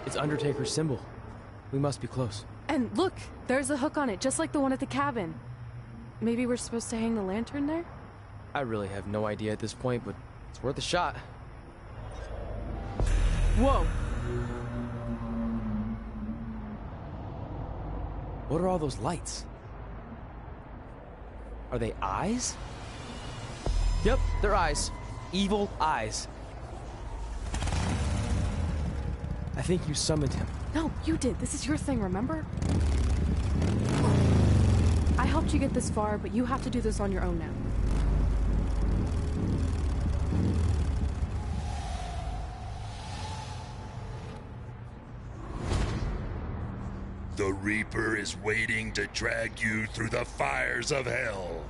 It's Undertaker's symbol. We must be close. And look, there's a hook on it, just like the one at the cabin. Maybe we're supposed to hang the lantern there? I really have no idea at this point, but it's worth a shot. Whoa! What are all those lights? Are they eyes? Yep, they're eyes. Evil eyes. I think you summoned him. No, you did. This is your thing, remember? I helped you get this far, but you have to do this on your own now. The Reaper is waiting to drag you through the fires of hell.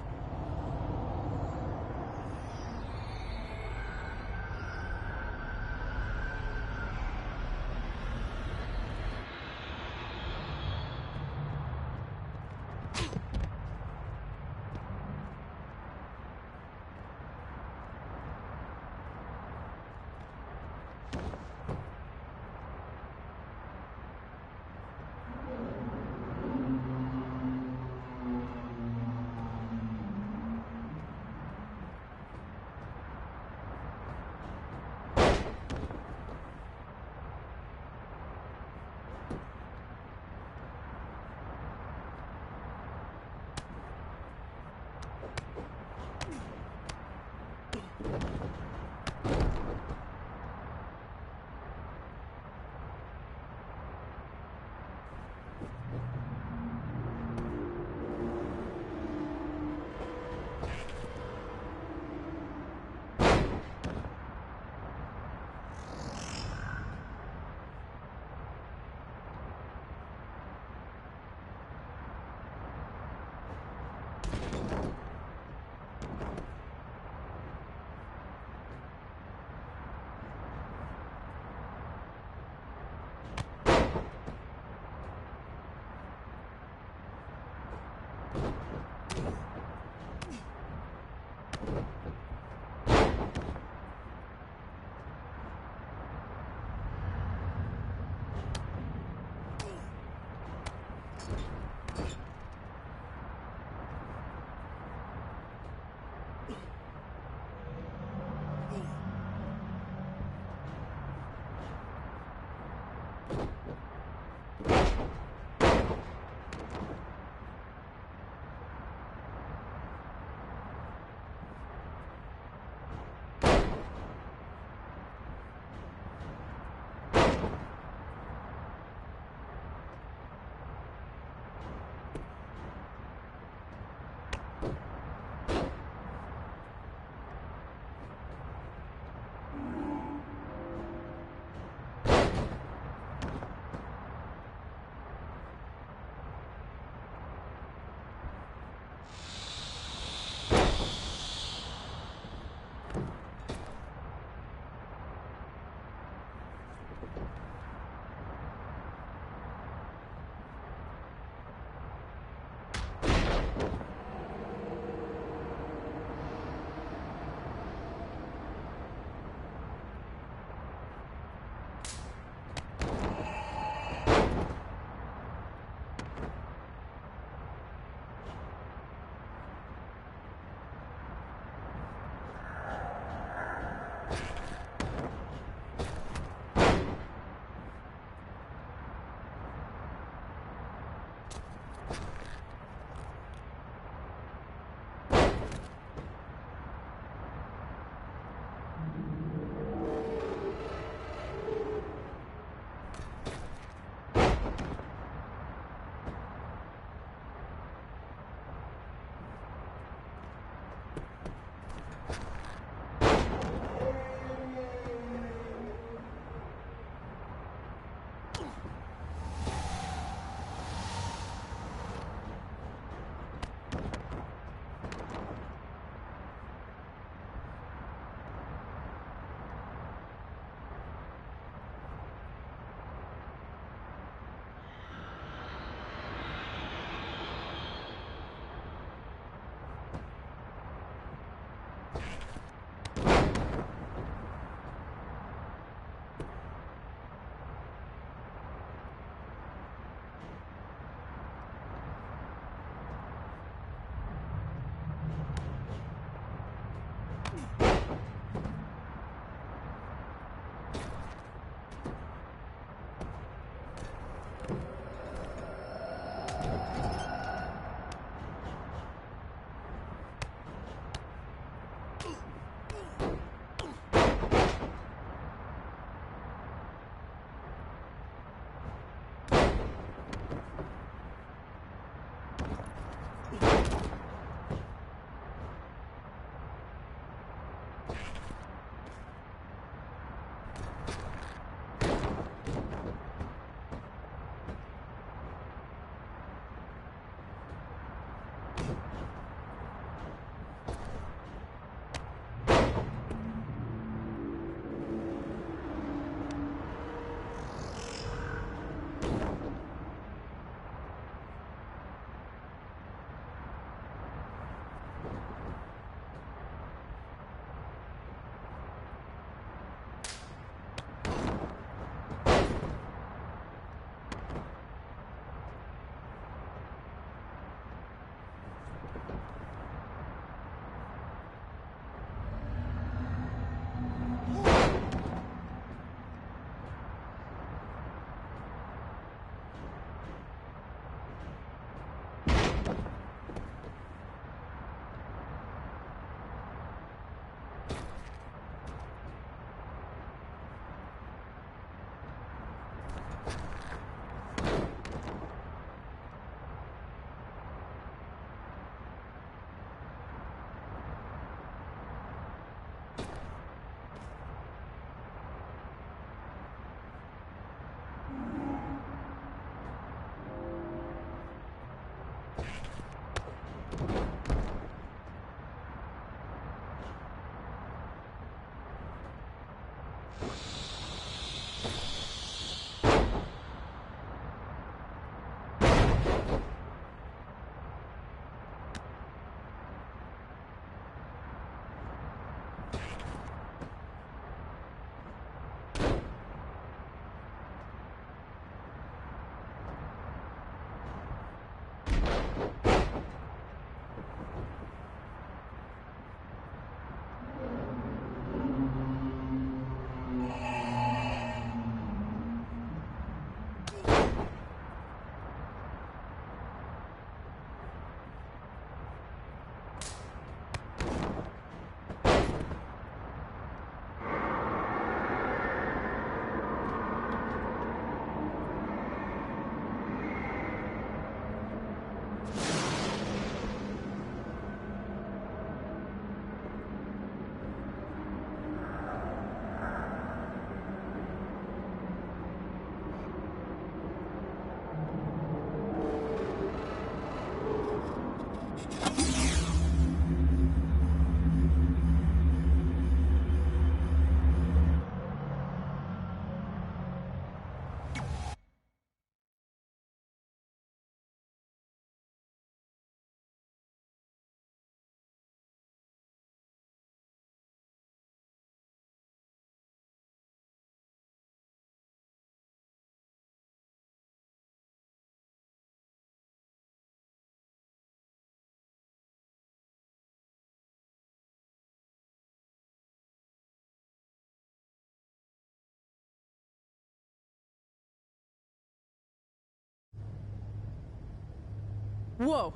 Whoa.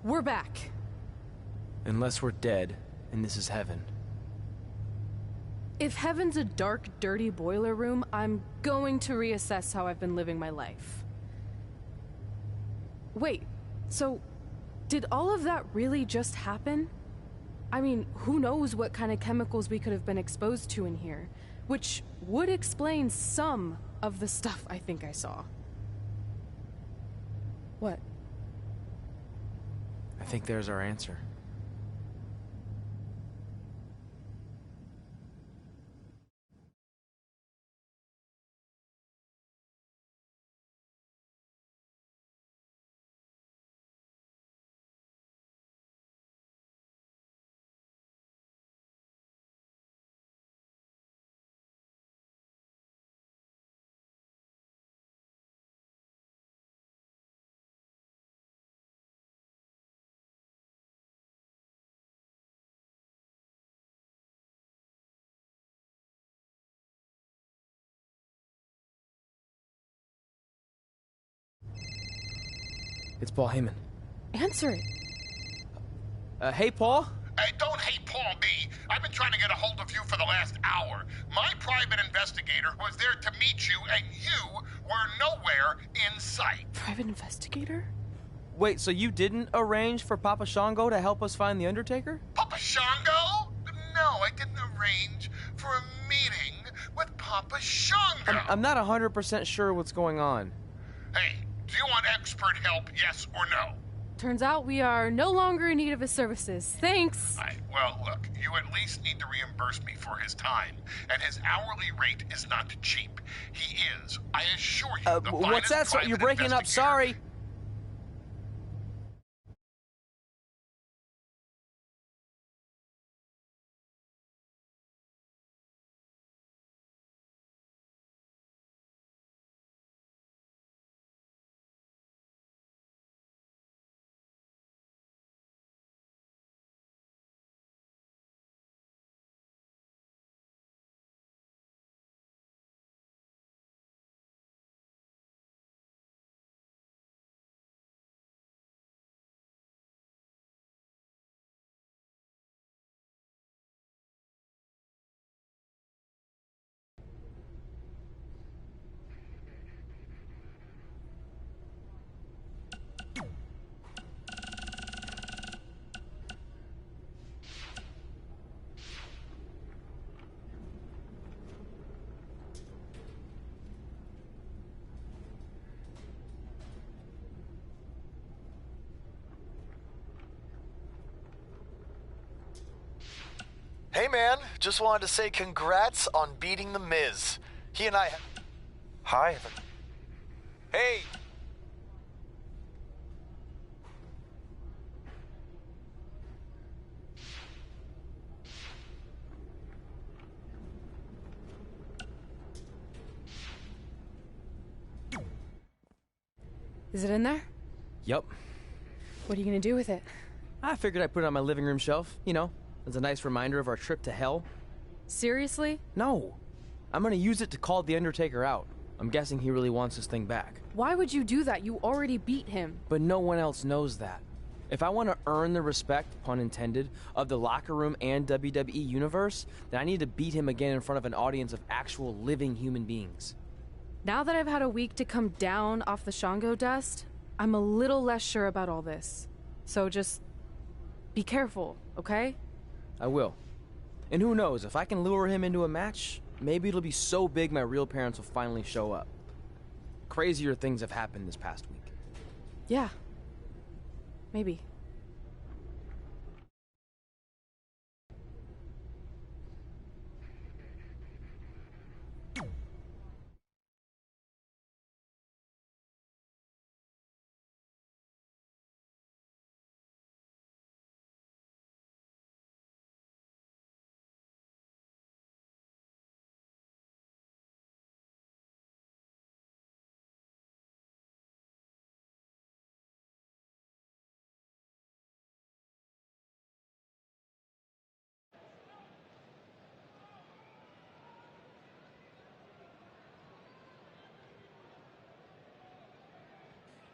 We're back. Unless we're dead, and this is heaven. If heaven's a dark, dirty boiler room, I'm going to reassess how I've been living my life. Wait, so did all of that really just happen? I mean, who knows what kind of chemicals we could have been exposed to in here, which would explain some of the stuff I think I saw. What? I think there's our answer. It's Paul Heyman. Answer it. Hey, Paul? Hey, don't hate Paul B. I've been trying to get a hold of you for the last hour. My private investigator was there to meet you, and you were nowhere in sight. Private investigator? Wait, so you didn't arrange for Papa Shango to help us find the Undertaker? Papa Shango? No, I didn't arrange for a meeting with Papa Shango. I'm not 100% sure what's going on. Hey, do you want expert help, yes or no? Turns out we are no longer in need of his services. Thanks. Well, look, you at least need to reimburse me for his time, and his hourly rate is not cheap. He is, I assure you, the what's that? finest You're breaking up, investigator. sorry. Hey man, just wanted to say congrats on beating the Miz. He and I... Hi. Hey! Is it in there? Yup. What are you gonna do with it? I figured I'd put it on my living room shelf, you know, as a nice reminder of our trip to hell. Seriously? No. I'm gonna use it to call the Undertaker out. I'm guessing he really wants this thing back. Why would you do that? You already beat him. But no one else knows that. If I want to earn the respect, pun intended, of the locker room and WWE universe, then I need to beat him again in front of an audience of actual living human beings. Now that I've had a week to come down off the Shango dust, I'm a little less sure about all this. So just be careful, okay? I will. And who knows, if I can lure him into a match, maybe it'll be so big my real parents will finally show up. Crazier things have happened this past week. Yeah. Maybe.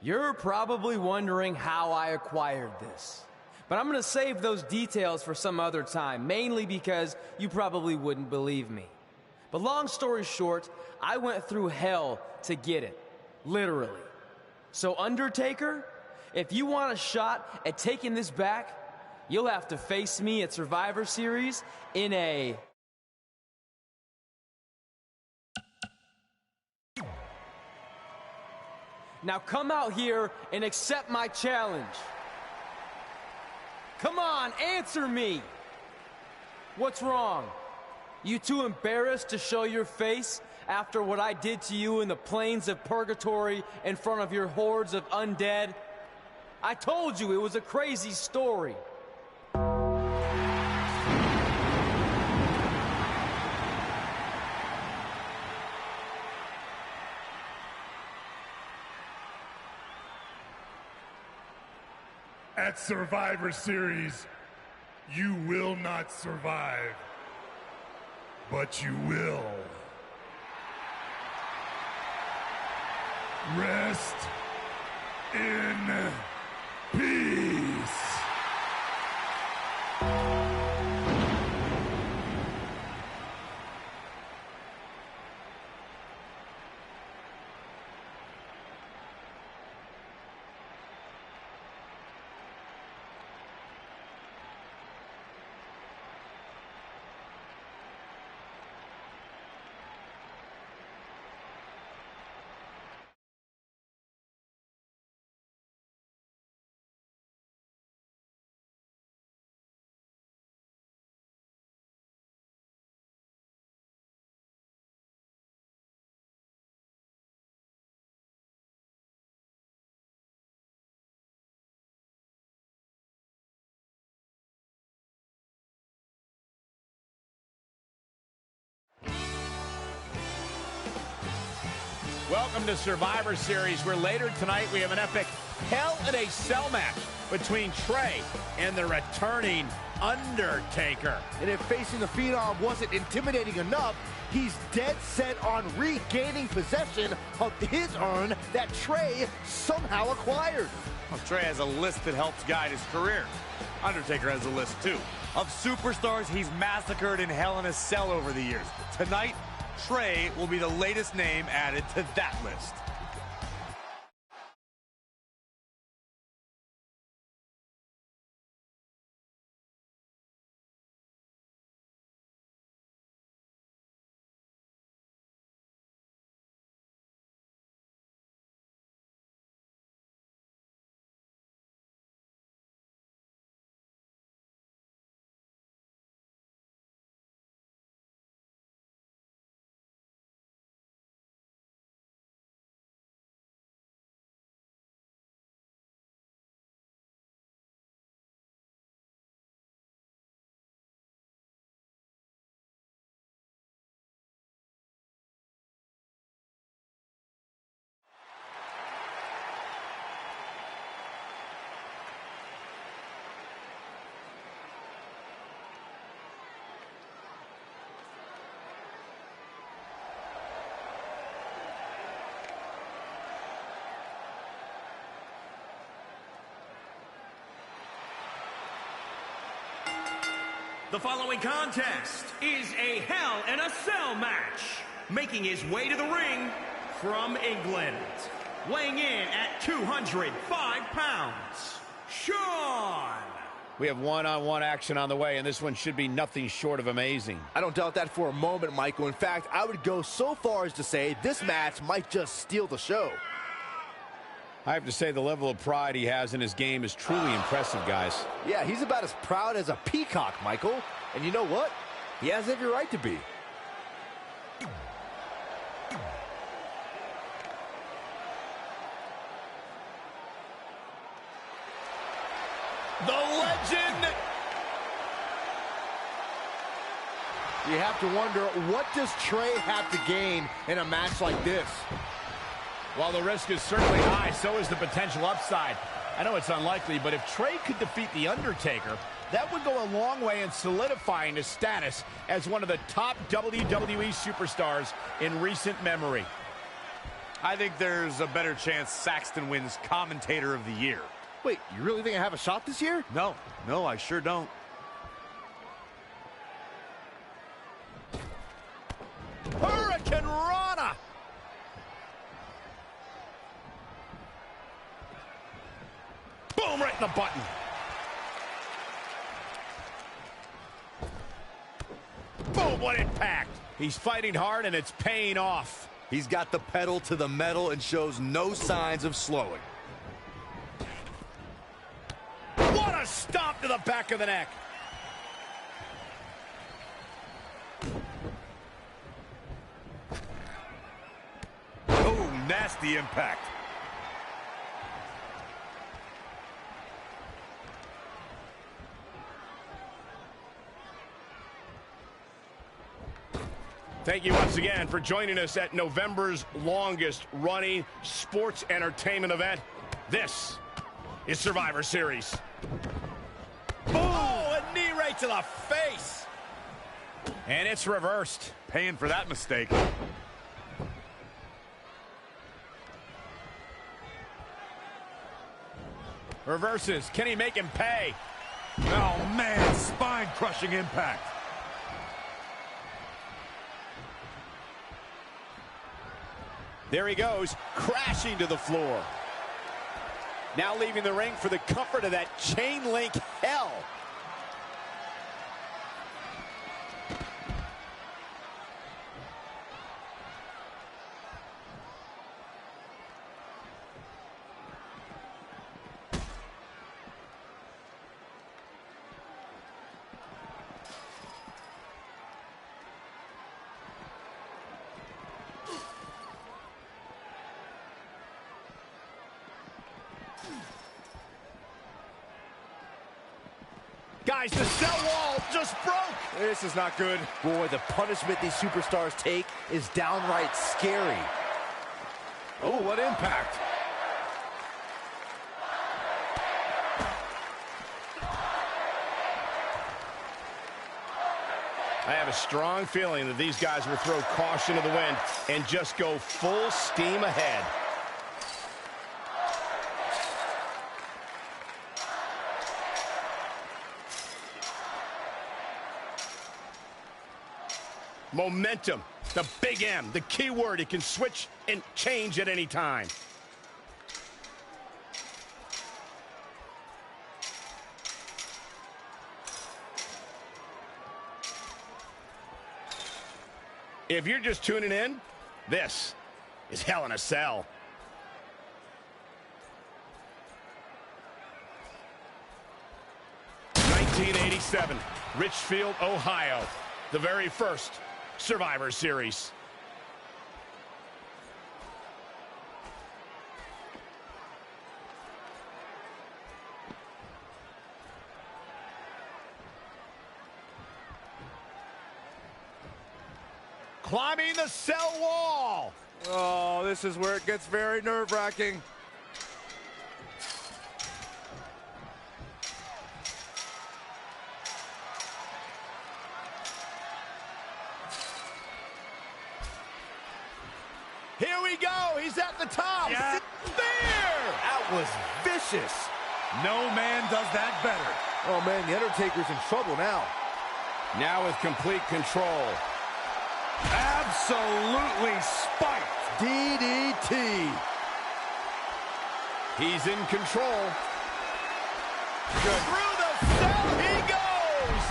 You're probably wondering how I acquired this. But I'm gonna save those details for some other time, mainly because you probably wouldn't believe me. But long story short, I went through hell to get it. Literally. So Undertaker, if you want a shot at taking this back, you'll have to face me at Survivor Series in a... Now come out here and accept my challenge. Come on, answer me! What's wrong? You too embarrassed to show your face after what I did to you in the plains of purgatory in front of your hordes of undead? I told you it was a crazy story. At Survivor Series, you will not survive, but you will. Rest in peace. Welcome to Survivor Series, where later tonight we have an epic Hell in a Cell match between Trey and the returning Undertaker. And if facing the Phenom wasn't intimidating enough, he's dead set on regaining possession of his urn that Trey somehow acquired. Well, Trey has a list that helps guide his career. Undertaker has a list too of superstars he's massacred in Hell in a Cell over the years. Tonight, Trey will be the latest name added to that list. The following contest is a Hell in a Cell match. Making his way to the ring from England, weighing in at 205 pounds, Sean. We have one-on-one action on the way, and this one should be nothing short of amazing. I don't doubt that for a moment, Michael. In fact, I would go so far as to say this match might just steal the show. I have to say the level of pride he has in his game is truly impressive, guys. Yeah, he's about as proud as a peacock, Michael. And you know what? He has every right to be. The legend! You have to wonder, what does Trey have to gain in a match like this? While the risk is certainly high, so is the potential upside. I know it's unlikely, but if Trey could defeat The Undertaker, that would go a long way in solidifying his status as one of the top WWE superstars in recent memory. I think there's a better chance Saxton wins Commentator of the Year. Wait, you really think I have a shot this year? No, I sure don't. Hurricane Rana! Boom, right in the button. Boom, what impact. He's fighting hard and it's paying off. He's got the pedal to the metal and shows no signs of slowing. What a stomp to the back of the neck. Oh, nasty impact. Thank you once again for joining us at November's longest running sports entertainment event. This is Survivor Series. Oh, a knee right to the face. And it's reversed. Paying for that mistake. Reverses. Can he make him pay? Oh, man, spine-crushing impact. There he goes, crashing to the floor. Now leaving the ring for the comfort of that chain link hell. Guys, the cell wall just broke. This is not good. Boy, the punishment these superstars take is downright scary. Oh, what impact. I have a strong feeling that these guys will throw caution to the wind and just go full steam ahead. Momentum, the big M, the key word. It can switch and change at any time. If you're just tuning in, this is Hell in a Cell. '87, Richfield, Ohio, the very first Survivor Series. Climbing the cell wall. Oh, this is where it gets very nerve-wracking. Here we go. He's at the top. Yeah. There. That was vicious. No man does that better. Oh, man, The Undertaker's in trouble now. Now with complete control. Absolutely spiked. DDT. He's in control. Good. Through the cell he goes.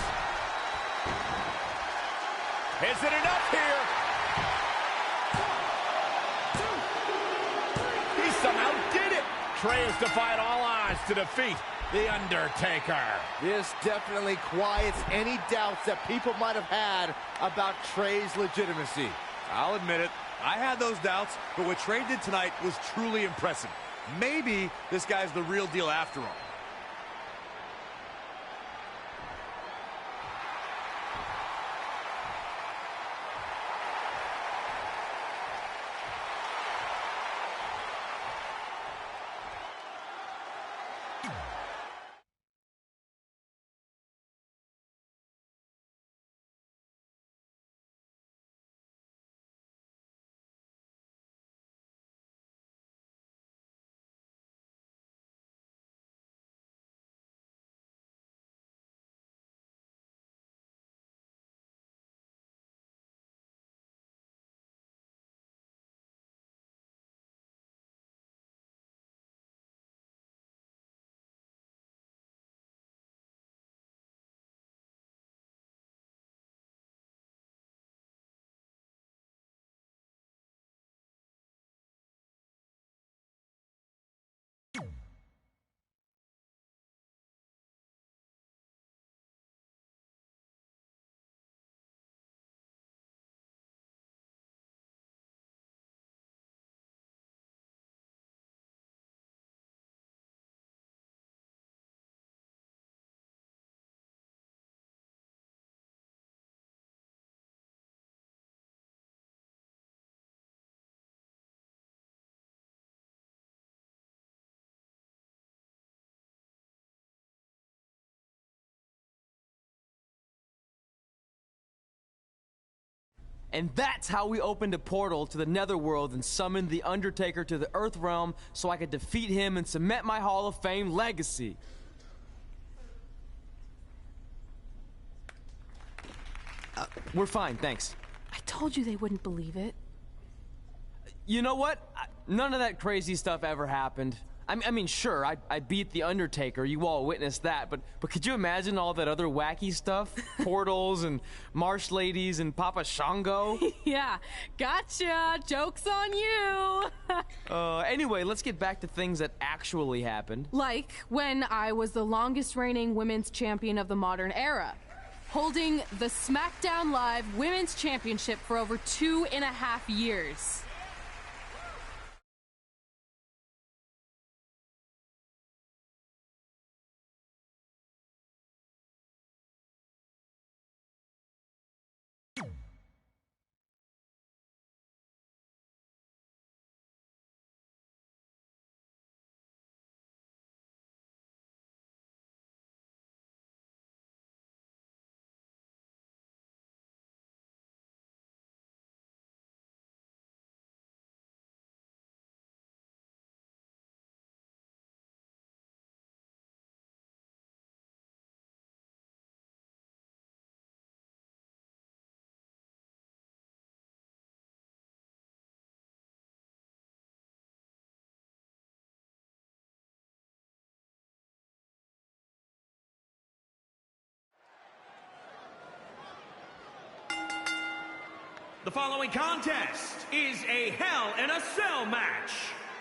Is it enough here? He somehow did it. Trey has defied all odds to defeat The Undertaker. This definitely quiets any doubts that people might have had about Trey's legitimacy. I'll admit it. I had those doubts, but what Trey did tonight was truly impressive. Maybe this guy's the real deal after all. And that's how we opened a portal to the Netherworld and summoned the Undertaker to the Earth Realm so I could defeat him and cement my Hall of Fame legacy. We're fine, thanks. I told you they wouldn't believe it. You know what? None of that crazy stuff ever happened. I mean, sure, I beat the Undertaker. You all witnessed that, but could you imagine all that other wacky stuff? Portals and marsh ladies and Papa Shango? Yeah, gotcha. Joke's on you. Anyway, let's get back to things that actually happened. Like when I was the longest reigning women's champion of the modern era, holding the SmackDown Live Women's Championship for over 2.5 years. The following contest is a Hell in a Cell match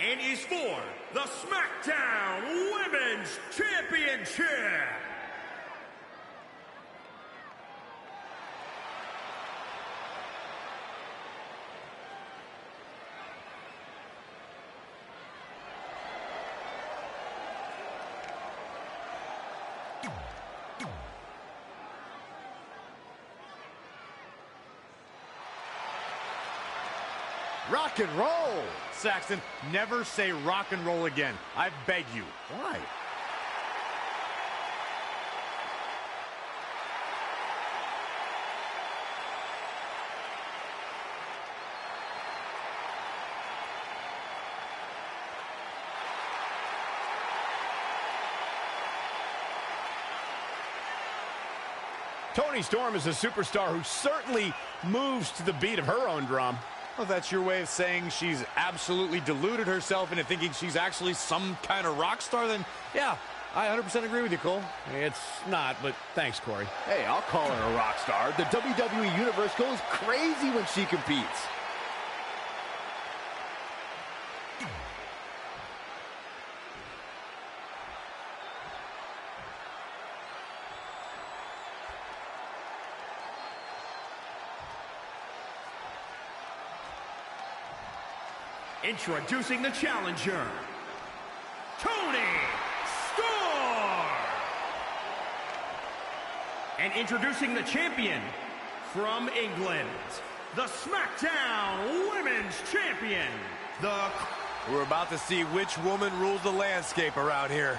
and is for the SmackDown Women's Championship. Rock and roll! Saxton, never say rock and roll again. I beg you. Why? Toni Storm is a superstar who certainly moves to the beat of her own drum. Well, that's your way of saying she's absolutely deluded herself into thinking she's actually some kind of rock star, then yeah, I 100% agree with you, Cole. It's not, but thanks, Corey. Hey, I'll call her a rock star. The WWE Universe goes crazy when she competes. Introducing the challenger, Toni Storm. And introducing the champion from England, the SmackDown Women's Champion, We're about to see which woman rules the landscape around here.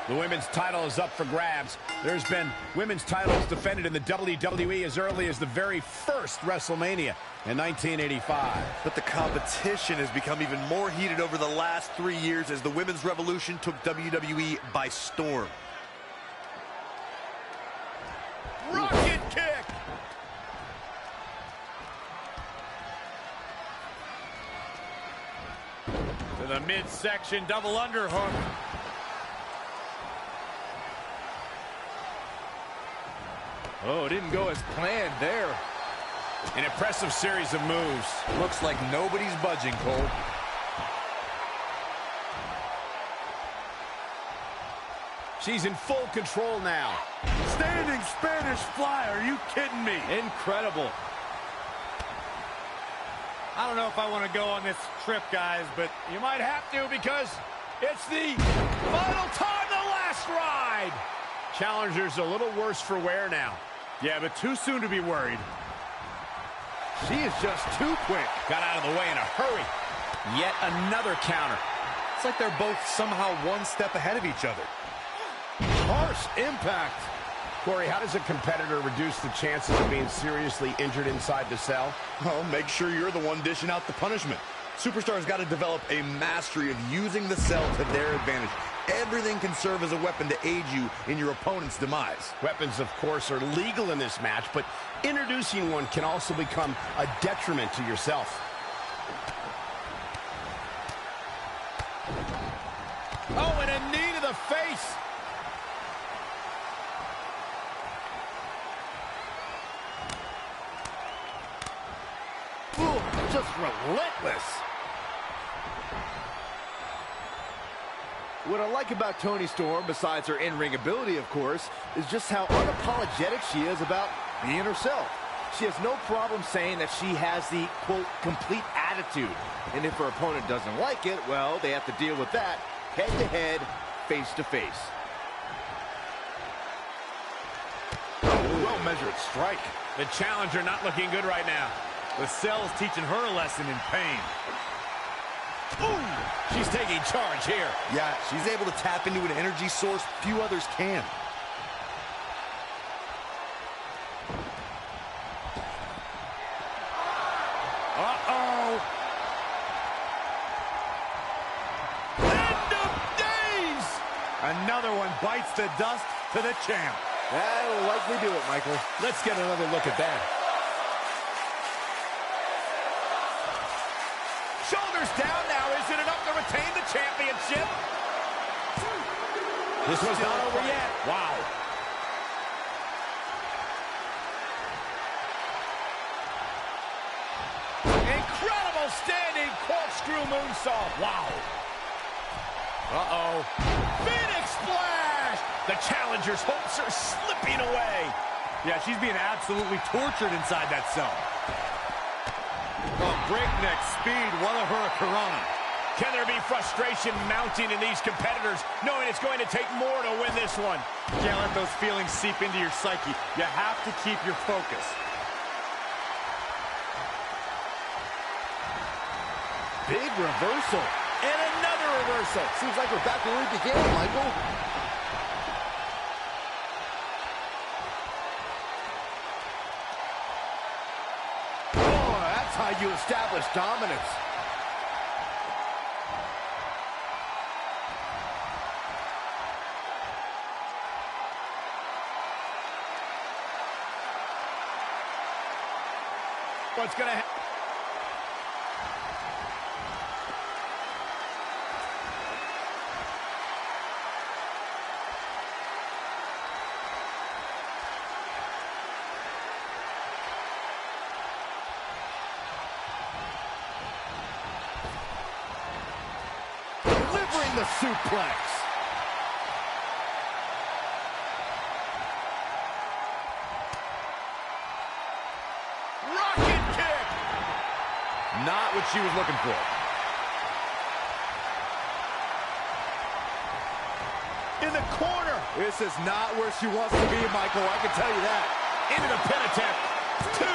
The women's title is up for grabs. There's been women's titles defended in the WWE as early as the very first WrestleMania in 1985. But the competition has become even more heated over the last 3 years as the women's revolution took WWE by storm. Rocket kick! To the midsection double underhook. Oh, didn't go as planned there. An impressive series of moves. Looks like nobody's budging, Cole. She's in full control now. Standing Spanish fly, are you kidding me? Incredible. I don't know if I want to go on this trip, guys, but You might have to because it's the final time, the last ride. Challenger's a little worse for wear now. yeah, but too soon to be worried. She is just too quick. Got out of the way in a hurry. Yet another counter. It's like they're both somehow one step ahead of each other. Harsh impact. Corey, how does a competitor reduce the chances of being seriously injured inside the cell? Well, make sure you're the one dishing out the punishment. Superstars got to develop a mastery of using the cell to their advantage. Everything can serve as a weapon to aid you in your opponent's demise. Weapons, of course, are legal in this match, but introducing one can also become a detriment to yourself. Oh, and a knee to the face. Ooh, just relentless. What I like about Toni Storm, besides her in-ring ability, of course, is just how unapologetic she is about being herself. She has no problem saying that she has the, quote, complete attitude. And if her opponent doesn't like it, well, they have to deal with that head-to-head, face-to-face. Well-measured strike. The challenger not looking good right now. The cell's teaching her a lesson in pain. Ooh, she's taking charge here. Yeah, she's able to tap into an energy source few others can. Uh-oh. End of days! Another one bites the dust to the champ. That'll likely do it, Michael. Let's get another look at that. Shoulders down now. Is it enough to retain the championship? This was not over yet. Wow. Incredible standing corkscrew moonsault. Wow. Uh-oh. Phoenix splash. The challenger's hopes are slipping away. Yeah, she's being absolutely tortured inside that cell. Oh, breakneck speed, what a hurricanrana. Can there be frustration mounting in these competitors, knowing it's going to take more to win this one? You can't let those feelings seep into your psyche. You have to keep your focus. Big reversal. And another reversal. Seems like we're back where we began, Michael. Oh, that's how you establish dominance. What's going to happen? Delivering the suplex. Rocket kick! Not what she was looking for. In the corner. This is not where she wants to be, Michael. I can tell you that. Into the pin attempt. 2.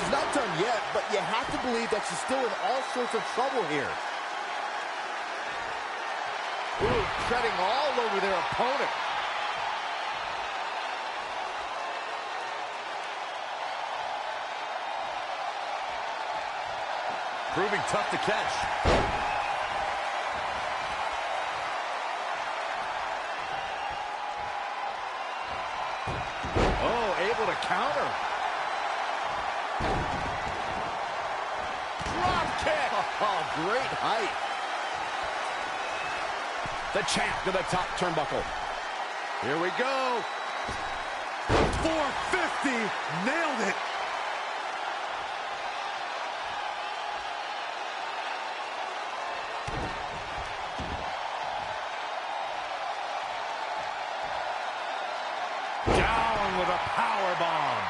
She's not done yet, but you have to believe that she's still in all sorts of trouble here. Ooh, treading all over their opponent. Proving tough to catch. Oh, able to counter. Drop kick. Oh, great height. The champ to the top turnbuckle. Here we go. 450. Nailed it. Down with a power bomb.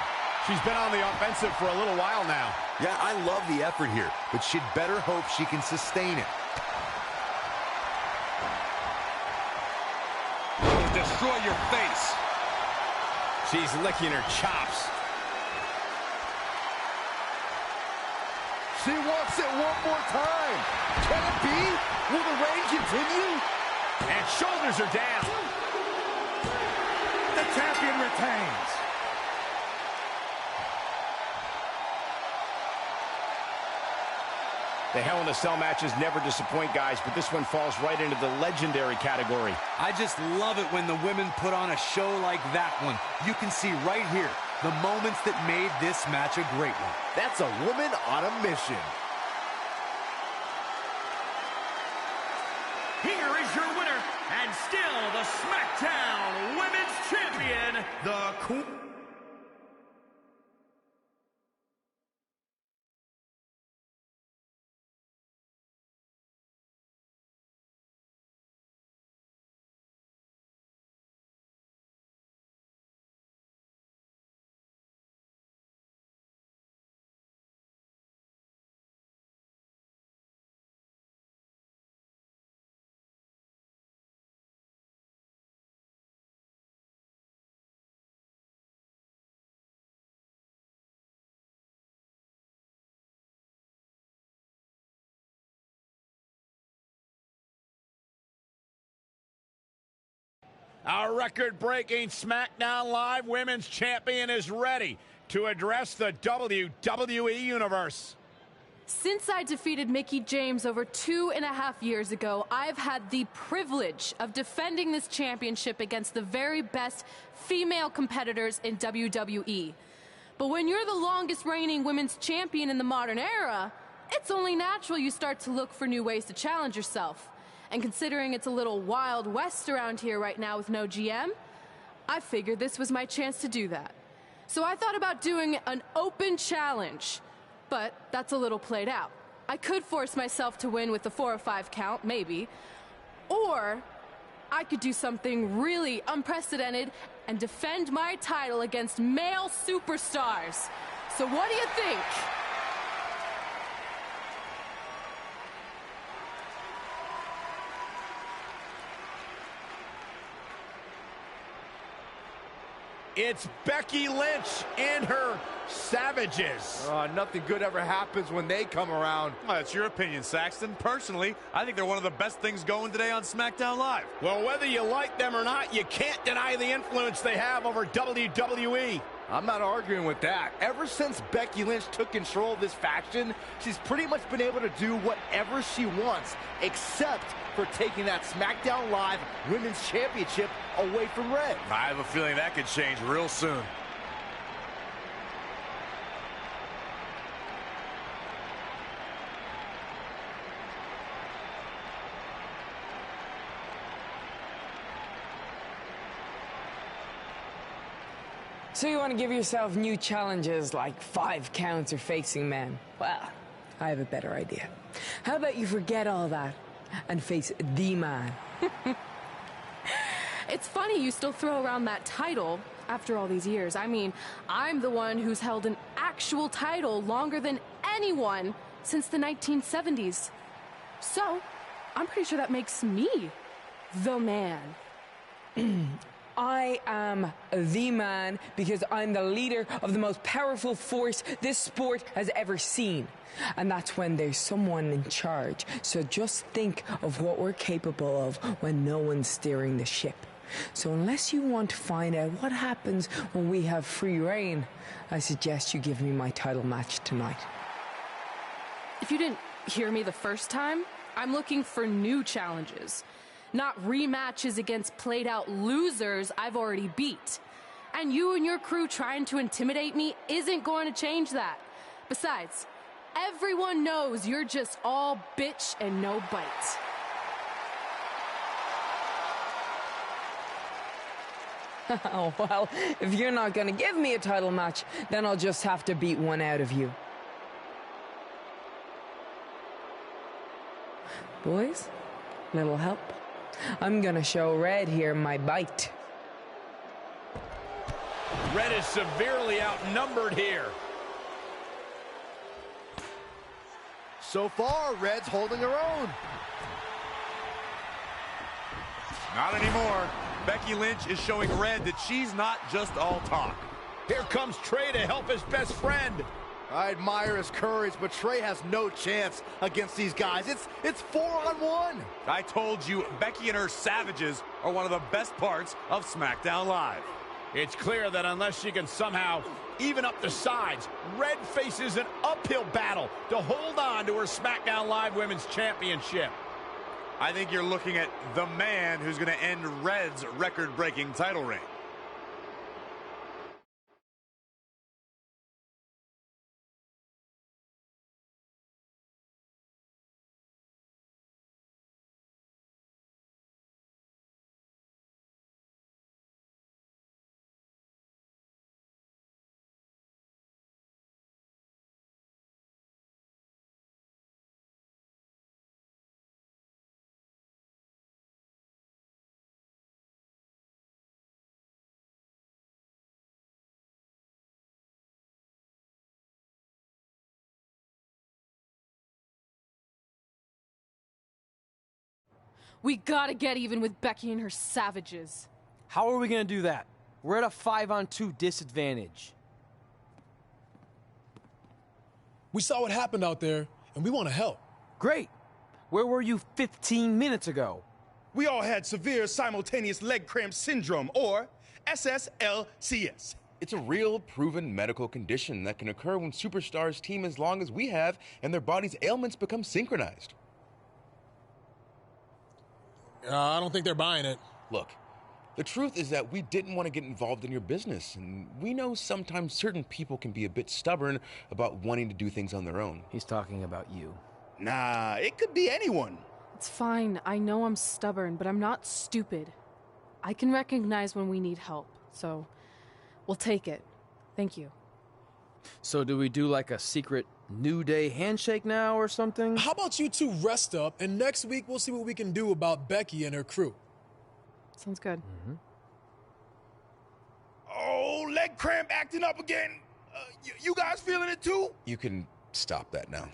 She's been on the offensive for a little while now. Yeah, I love the effort here, but she'd better hope she can sustain it. Destroy your face. She's licking her chops. She wants it one more time. Can it be? Will the reign continue? And shoulders are down. the champion retains. The Hell in a Cell matches never disappoint, guys, but this one falls right into the legendary category. I just love it when the women put on a show like that one. You can see right here the moments that made this match a great one. That's a woman on a mission. Here is your winner, and still the SmackDown Women's Champion, the Queen. Our record-breaking SmackDown Live Women's Champion is ready to address the WWE Universe. Since I defeated Mickie James over 2.5 years ago, I've had the privilege of defending this championship against the very best female competitors in WWE. But when you're the longest reigning women's champion in the modern era, it's only natural you start to look for new ways to challenge yourself. And considering it's a little Wild West around here right now with no GM, I figured this was my chance to do that. So I thought about doing an open challenge, but that's a little played out. I could force myself to win with the 4 or 5 count, maybe. Or I could do something really unprecedented and defend my title against male superstars. So what do you think? It's Becky Lynch and her Savages. Nothing good ever happens when they come around. Well, that's your opinion, Saxton. Personally, I think they're one of the best things going today on SmackDown Live. Well, whether you like them or not, you can't deny the influence they have over WWE. I'm not arguing with that. Ever since Becky Lynch took control of this faction, she's pretty much been able to do whatever she wants, except for taking that SmackDown Live Women's Championship away from Red. I have a feeling that could change real soon. So you want to give yourself new challenges like 5 counts or facing men? Well, I have a better idea. How about you forget all that and face the man? It's funny you still throw around that title after all these years. I mean, I'm the one who's held an actual title longer than anyone since the 1970s. So, I'm pretty sure that makes me the man. I am the man because I'm the leader of the most powerful force this sport has ever seen. And that's when there's someone in charge. So just think of what we're capable of when no one's steering the ship. So unless you want to find out what happens when we have free reign, I suggest you give me my title match tonight. If you didn't hear me the first time, I'm looking for new challenges. Not rematches against played-out losers I've already beat. And you and your crew trying to intimidate me isn't going to change that. Besides, everyone knows you're just all bitch and no bite. Oh, well, if you're not going to give me a title match, then I'll just have to beat one out of you. Boys, little help? I'm gonna show Red here my bite. Red is severely outnumbered here. So far, Red's holding her own. Not anymore. Becky Lynch is showing Red that she's not just all talk. Here comes Trey to help his best friend. I admire his courage, but Trey has no chance against these guys. It's 4-on-1. I told you, Becky and her Savages are one of the best parts of SmackDown Live. It's clear that unless she can somehow even up the sides, Red faces an uphill battle to hold on to her SmackDown Live Women's Championship. I think you're looking at the man who's going to end Red's record-breaking title reign. We gotta get even with Becky and her savages. How are we gonna do that? We're at a 5-on-2 disadvantage. We saw what happened out there, and we want to help. Great. Where were you 15 minutes ago? We all had severe simultaneous leg cramp syndrome, or SSLCS. It's a real, proven medical condition that can occur when superstars team as long as we have and their body's ailments become synchronized. I don't think they're buying it. Look, the truth is that we didn't want to get involved in your business, and we know sometimes certain people can be a bit stubborn about wanting to do things on their own. He's talking about you. Nah, it could be anyone. It's fine. I know I'm stubborn, but I'm not stupid. I can recognize when we need help, so we'll take it. Thank you. So do we do like a secret New Day handshake now or something? How about you two rest up, and next week we'll see what we can do about Becky and her crew. Sounds good. Mm-hmm. Oh, leg cramp acting up again. You guys feeling it too? You can stop that now.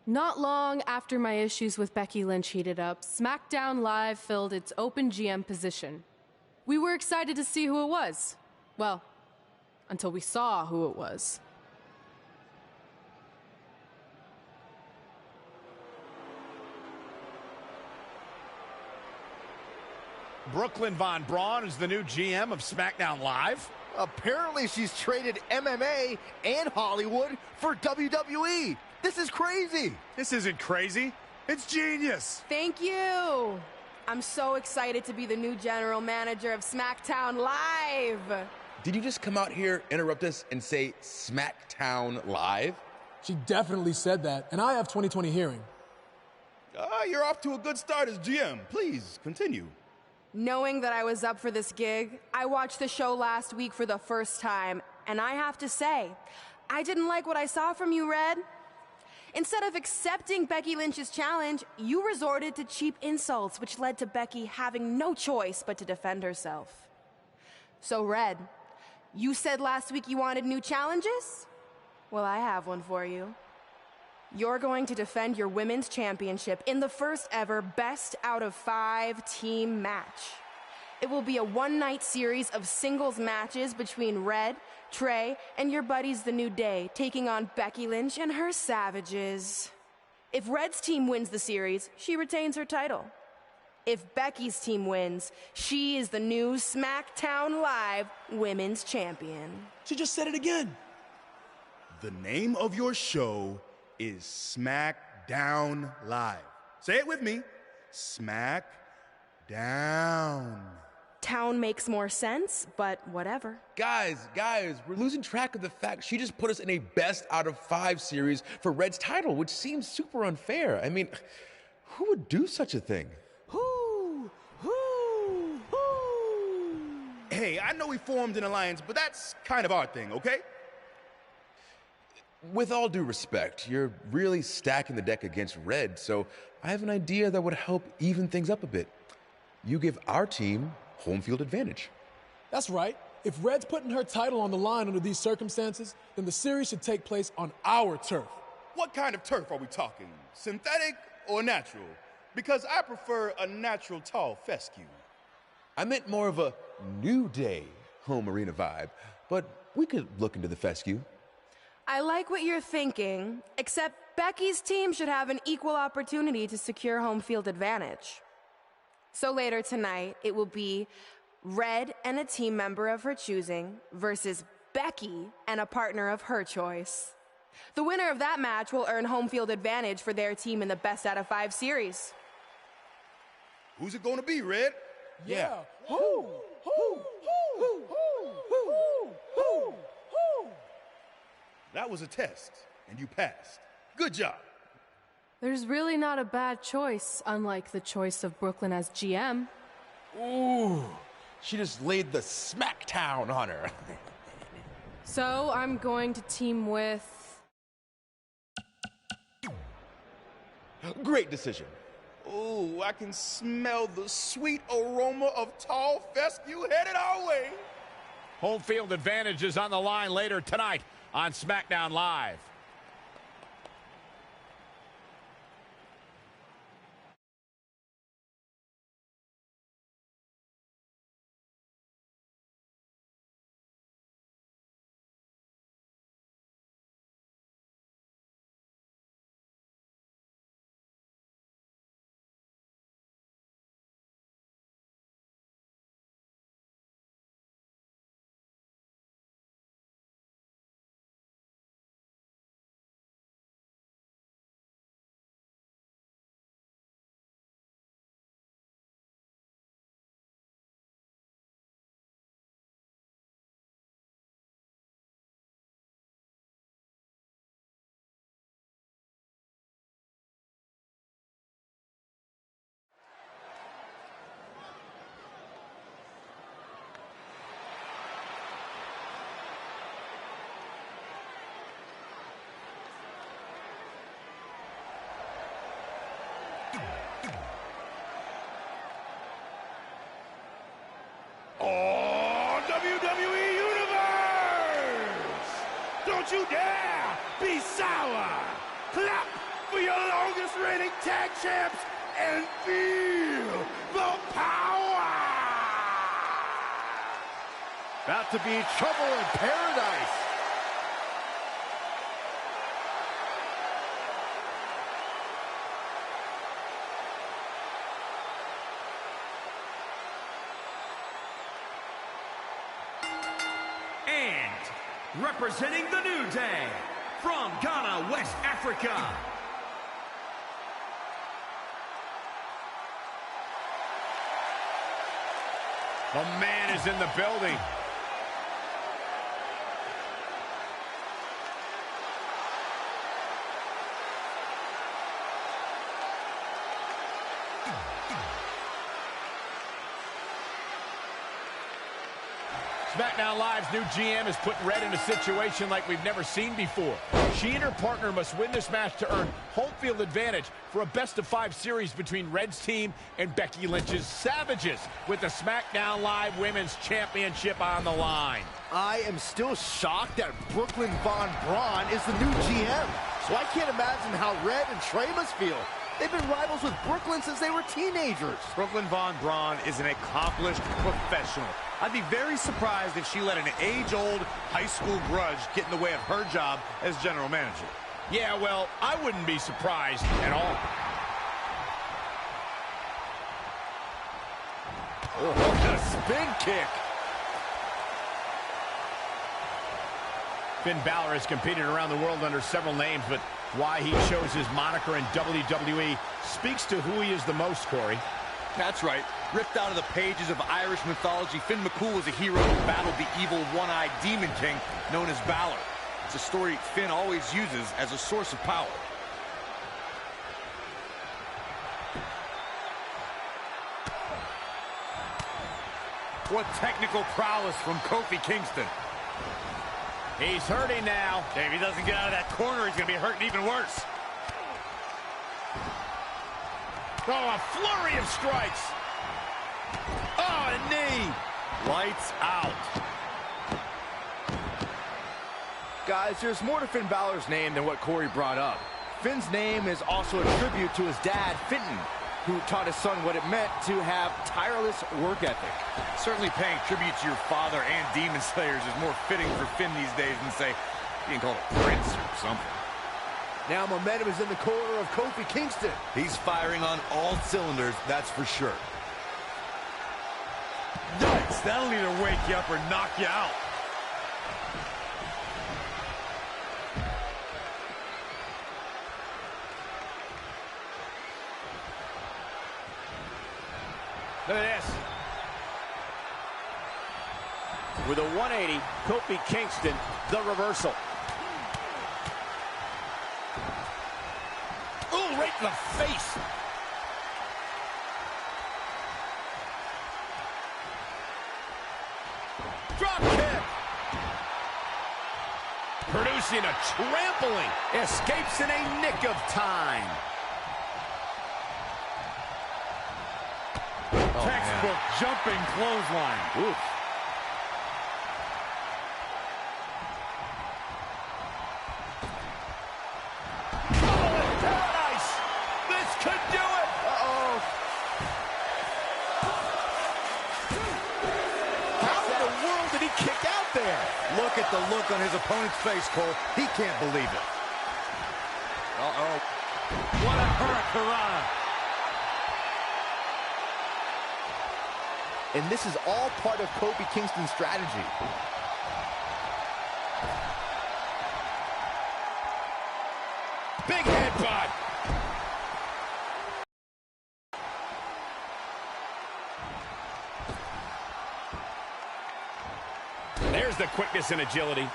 Not long after my issues with Becky Lynch heated up, SmackDown Live filled its open GM position. We were excited to see who it was. Well, until we saw who it was. Brooklyn Von Braun is the new GM of SmackDown Live. Apparently she's traded MMA and Hollywood for WWE. This is crazy. This isn't crazy. It's genius. Thank you. I'm so excited to be the new general manager of SmackDown Live. Did you just come out here, interrupt us, and say SmackDown Live? She definitely said that, and I have 20/20 hearing. You're off to a good start as GM. Please, continue. Knowing that I was up for this gig, I watched the show last week for the first time, and I have to say, I didn't like what I saw from you, Red. Instead of accepting Becky Lynch's challenge, you resorted to cheap insults, which led to Becky having no choice but to defend herself. So, Red, you said last week you wanted new challenges? Well, I have one for you. You're going to defend your women's championship in the first ever best out of 5 team match. It will be a one-night series of singles matches between Red, Trey, and your buddies The New Day, taking on Becky Lynch and her savages. If Red's team wins the series, she retains her title. If Becky's team wins, she is the new SmackDown Live Women's Champion. She just said it again. The name of your show is SmackDown Live. Say it with me. SmackDown. town makes more sense, but whatever. Guys, we're losing track of the fact she just put us in a best out of 5 series for Red's title, which seems super unfair. I mean, who would do such a thing? Hey, I know we formed an alliance, but that's kind of our thing, okay? With all due respect, you're really stacking the deck against Red, so I have an idea that would help even things up a bit. You give our team home field advantage. That's right. If Red's putting her title on the line under these circumstances, then the series should take place on our turf. What kind of turf are we talking? Synthetic or natural? Because I prefer a natural tall fescue. I meant more of a New Day home arena vibe, but we could look into the fescue. I like what you're thinking, except Becky's team should have an equal opportunity to secure home field advantage. So later tonight, it will be Red and a team member of her choosing versus Becky and a partner of her choice. The winner of that match will earn home field advantage for their team in the best out of 5 series. Who's it gonna be, Red? Yeah. That was a test, and you passed. Good job. There's really not a bad choice, unlike the choice of Brooklyn as GM. Ooh, she just laid the smackdown on her. So I'm going to team with... Great decision. Ooh, I can smell the sweet aroma of tall fescue headed our way. Home field advantage is on the line later tonight on SmackDown Live. Oh, WWE Universe! Don't you dare be sour! Clap for your longest reigning tag champs and feel the power! About to be trouble in paradise. And representing the New Day, from Ghana, West Africa, The man is in the building. SmackDown Live's new GM is putting Red in a situation like we've never seen before. She and her partner must win this match to earn home field advantage for a best-of-5 series between Red's team and Becky Lynch's Savages, with the SmackDown Live Women's Championship on the line. I am still shocked that Brooklyn Von Braun is the new GM. So I can't imagine how Red and Trey must feel. They've been rivals with Brooklyn since they were teenagers. Brooklyn Von Braun is an accomplished professional. I'd be very surprised if she let an age-old high school grudge get in the way of her job as general manager. Yeah, well, I wouldn't be surprised at all. Oh, the spin kick. Finn Balor has competed around the world under several names, but why he chose his moniker in WWE speaks to who he is the most, Corey. That's right. Ripped out of the pages of Irish mythology, Finn McCool was a hero who battled the evil one-eyed demon king known as Balor. It's a story Finn always uses as a source of power. What technical prowess from Kofi Kingston. He's hurting now. If he doesn't get out of that corner, he's going to be hurting even worse. Oh, a flurry of strikes. Oh, a knee. Lights out. Guys, there's more to Finn Balor's name than what Corey brought up. Finn's name is also a tribute to his dad, Finton, who taught his son what it meant to have tireless work ethic. Certainly paying tribute to your father and Demon Slayers is more fitting for Finn these days than, say, being called a prince or something. Now momentum is in the corner of Kofi Kingston. He's firing on all cylinders, that's for sure. Yikes, that'll either wake you up or knock you out. Look at this. With a 180, Kofi Kingston, the reversal. Oh, right in the face. Drop kick. Producing a trampling. Escapes in a nick of time. Textbook jumping clothesline. Oof. Oh, in paradise! This could do it! Uh-oh. How in the world did he kick out there? Look at the look on his opponent's face, Cole. He can't believe it. Uh-oh. What a hurricanrana. And this is all part of Kofi Kingston's strategy. Big headbutt. There's the quickness and agility.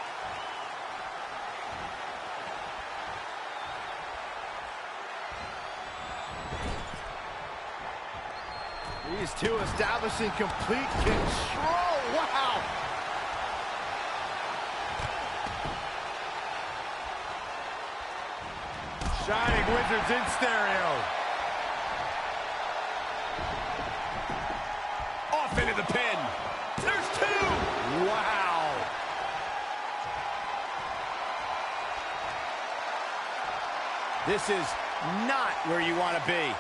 These two establishing complete control. Wow. Shining Wizards in stereo. Off into the pin. There's two. Wow. This is not where you want to be.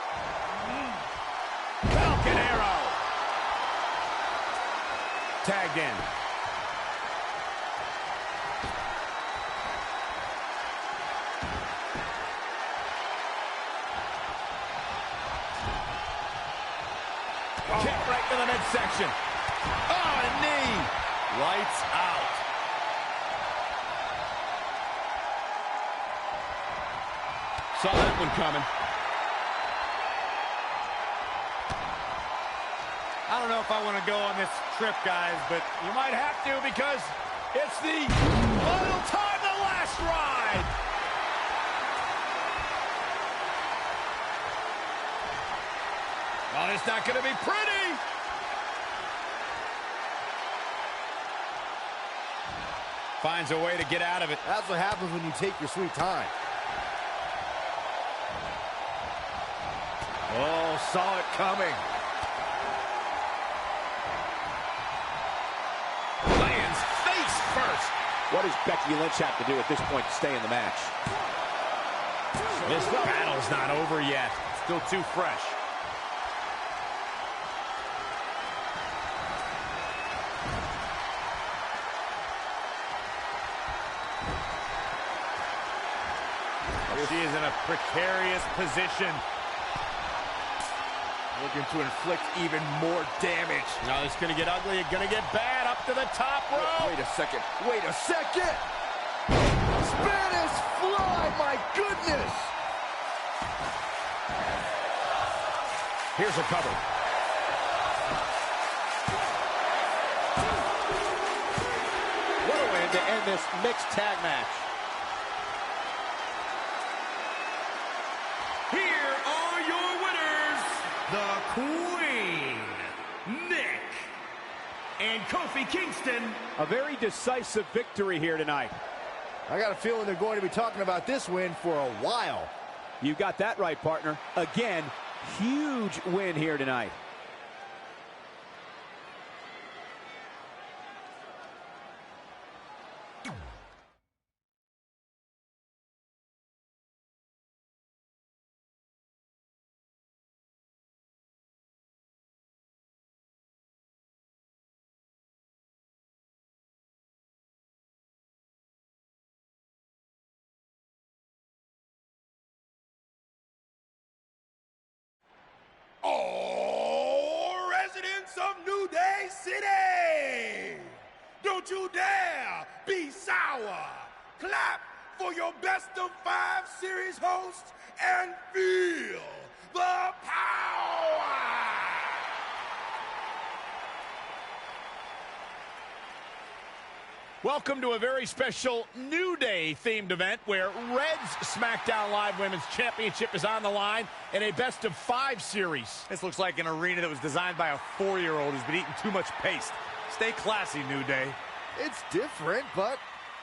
Falcon Arrow. Tagged in. Oh. Kick right to the midsection. Oh, a knee. Lights out. Saw that one coming. I don't know if I want to go on this trip, guys, but You might have to because it's the final time, the last ride. Oh, it's not going to be pretty. Finds a way to get out of it. That's what happens when you take your sweet time. Oh, saw it coming. Lands face first. What does Becky Lynch have to do at this point to stay in the match? This battle's not over yet. still too fresh. She is in a precarious position. Looking to inflict even more damage. Now it's going to get ugly. It's going to get bad up to the top rope. Wait a second. Wait a second. Spanish fly. My goodness. Here's a cover. win this mixed tag match. Here are your winners, the Queen, Nick, and Kofi Kingston. A very decisive victory here tonight. I got a feeling they're going to be talking about this win for a while. You got that right, partner. Again, huge win here tonight. All residents of New Day City, don't you dare be sour. Clap for your best of 5 series host and feel the power. Welcome to a very special New Day themed event where Red's SmackDown Live Women's Championship is on the line in a best of 5 series. This looks like an arena that was designed by a 4-year-old who's been eating too much paste. Stay classy, New Day. It's different, but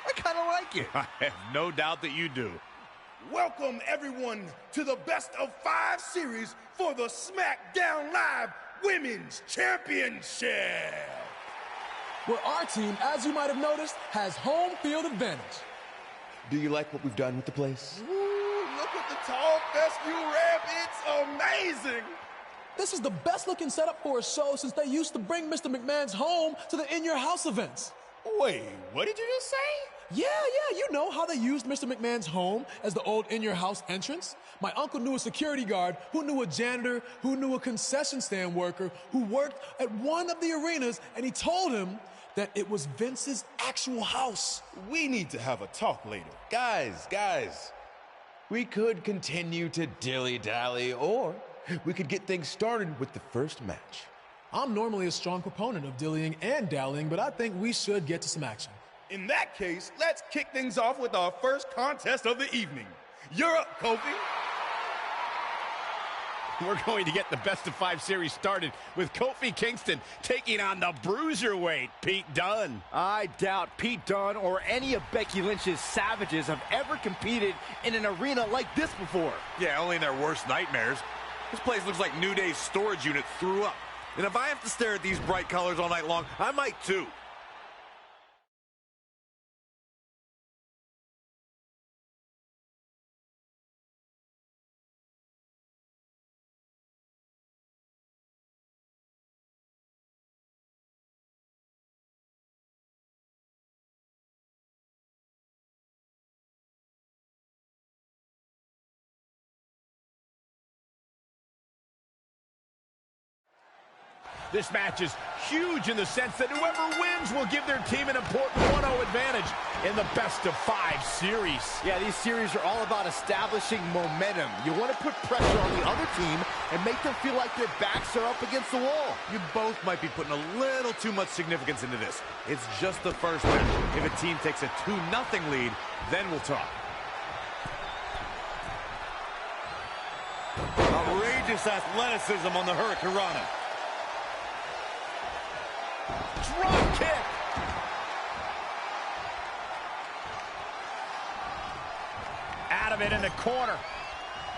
I kind of like it. I have no doubt that you do. Welcome, everyone, to the best of 5 series for the SmackDown Live Women's Championship. Where our team, as you might have noticed, has home field advantage. Do you like what we've done with the place? Ooh, look at the tall fescue ramp. It's amazing. This is the best looking setup for a show since they used to bring Mr. McMahon's home to the In Your House events. Wait, what did you just say? Yeah, you know how they used Mr. McMahon's home as the old In Your House entrance? My uncle knew a security guard, who knew a janitor, who knew a concession stand worker, who worked at one of the arenas, and he told him that it was Vince's actual house. We need to have a talk later. Guys, we could continue to dilly-dally, or we could get things started with the first match. I'm normally a strong proponent of dillying and dallying, but I think we should get to some action. In that case, let's kick things off with our first contest of the evening. You're up, Kofi. We're going to get the best of 5 series started with Kofi Kingston taking on the bruiserweight Pete Dunne. I doubt Pete Dunne or any of Becky Lynch's savages have ever competed in an arena like this before. Yeah, only in their worst nightmares. This place looks like New Day's storage unit threw up. And if I have to stare at these bright colors all night long, I might too. This match is huge in the sense that whoever wins will give their team an important 1-0 advantage in the best of 5 series. Yeah, these series are all about establishing momentum. You want to put pressure on the other team and make them feel like their backs are up against the wall. You both might be putting a little too much significance into this. It's just the first match. If a team takes a 2-0 lead, then we'll talk. Outrageous athleticism on the Hurricanrana. Drop kick. Out of it in the corner.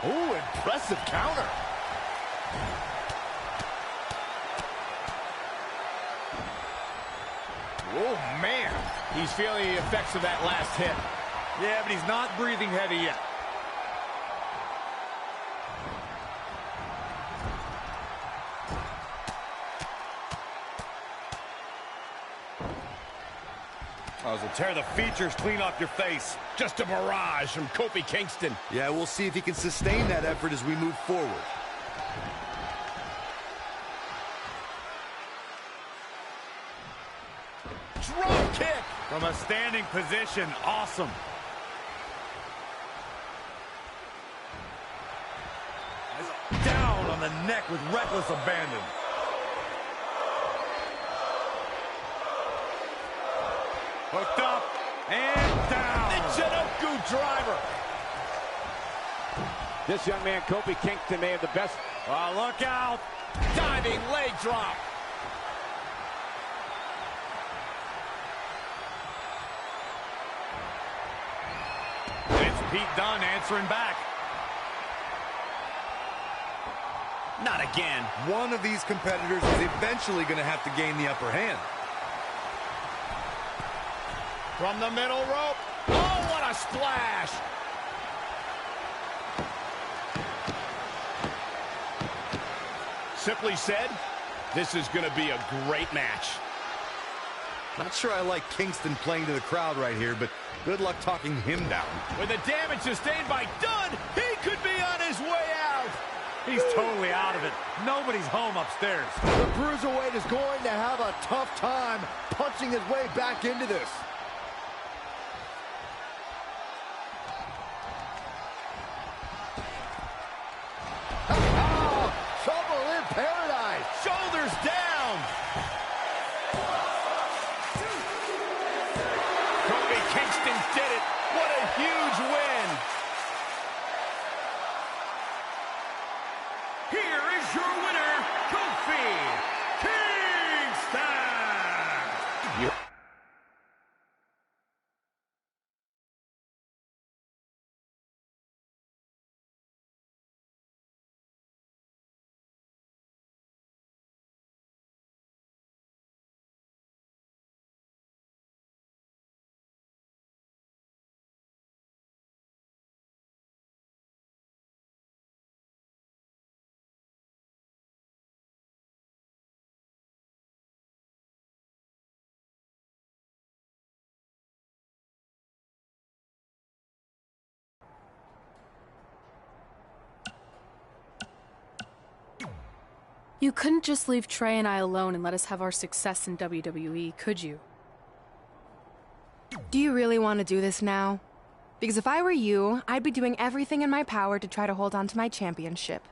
Ooh, impressive counter. Oh, man. He's feeling the effects of that last hit. Yeah, but he's not breathing heavy yet. Oh, so tear the features clean off your face. Just a barrage from Kofi Kingston. Yeah, we'll see if he can sustain that effort as we move forward. Drop kick. From a standing position, awesome. Down on the neck with reckless abandon. Hooked up, driver. This young man, Kofi Kingston, may have the best. Oh, look out. Diving leg drop. It's Pete Dunne answering back. Not again. One of these competitors is eventually going to have to gain the upper hand. From the middle rope. Oh, what a splash. Simply said, this is going to be a great match. Not sure I like Kingston playing to the crowd right here, but good luck talking him down. With the damage sustained by Dunne, he could be on his way out. He's totally out of it. Nobody's home upstairs. The Cruiserweight is going to have a tough time punching his way back into this. Oh, trouble in paradise. Shoulders down. Kofi Kingston did it. What a huge win. Here is your winner, Kofi Kingston. You couldn't just leave Trey and I alone and let us have our success in WWE, could you? Do you really want to do this now? Because if I were you, I'd be doing everything in my power to try to hold on to my championship.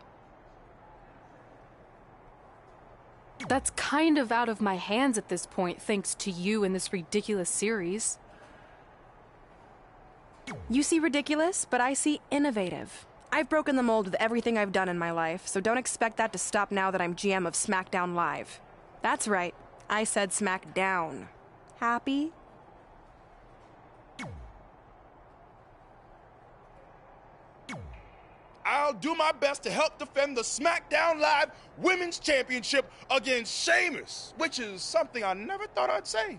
That's kind of out of my hands at this point, thanks to you and this ridiculous series. You see ridiculous, but I see innovative. I've broken the mold with everything I've done in my life, so don't expect that to stop now that I'm GM of SmackDown Live. That's right, I said SmackDown. Happy? I'll do my best to help defend the SmackDown Live Women's Championship against Sheamus, which is something I never thought I'd say.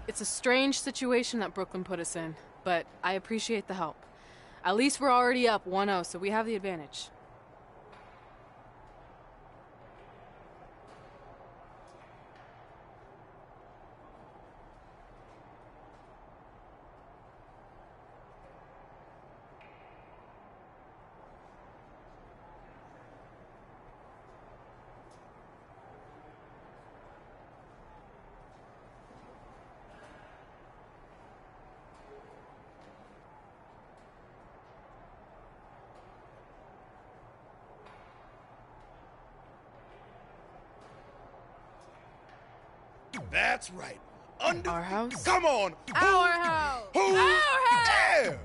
It's a strange situation that Brooklyn put us in, but I appreciate the help. At least we're already up 1-0, so we have the advantage. That's right. Our house? Come on. Our house! Who? Our house! Yeah.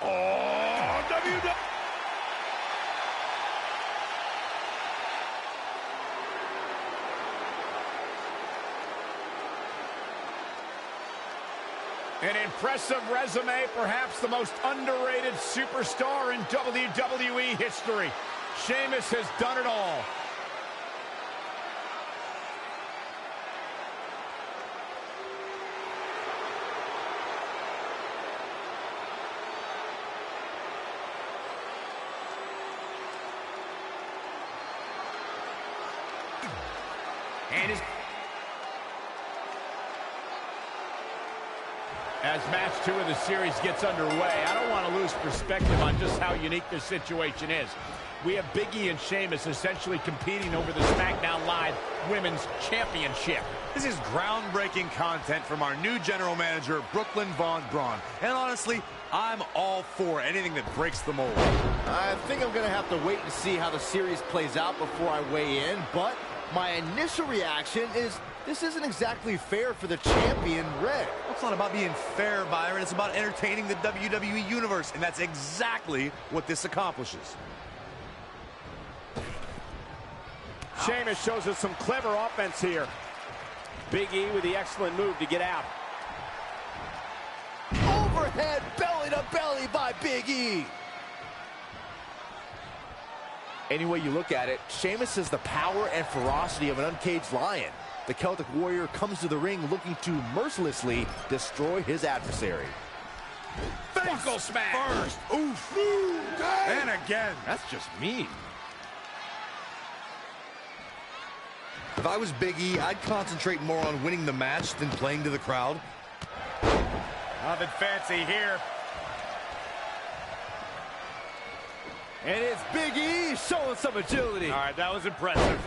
Oh, WWE. An impressive resume, perhaps the most underrated superstar in WWE history. Sheamus has done it all. As match 2 of the series gets underway, I don't want to lose perspective on just how unique this situation is. We have Big E and Sheamus essentially competing over the SmackDown Live Women's Championship. This is groundbreaking content from our new general manager, Brooklyn Von Braun. And honestly, I'm all for anything that breaks the mold. I think I'm going to have to wait and see how the series plays out before I weigh in, but my initial reaction is this isn't exactly fair for the champion, Red. Well, it's not about being fair, Byron. It's about entertaining the WWE Universe, and that's exactly what this accomplishes. Sheamus shows us some clever offense here. Big E with the excellent move to get out. Overhead belly to belly by Big E. Any way you look at it, Sheamus has the power and ferocity of an uncaged lion. The Celtic Warrior comes to the ring looking to mercilessly destroy his adversary. Buckle smash! First, oof, and again. That's just mean. If I was Big E, I'd concentrate more on winning the match than playing to the crowd. Nothing fancy here. And it's Big E showing some agility. All right, that was impressive.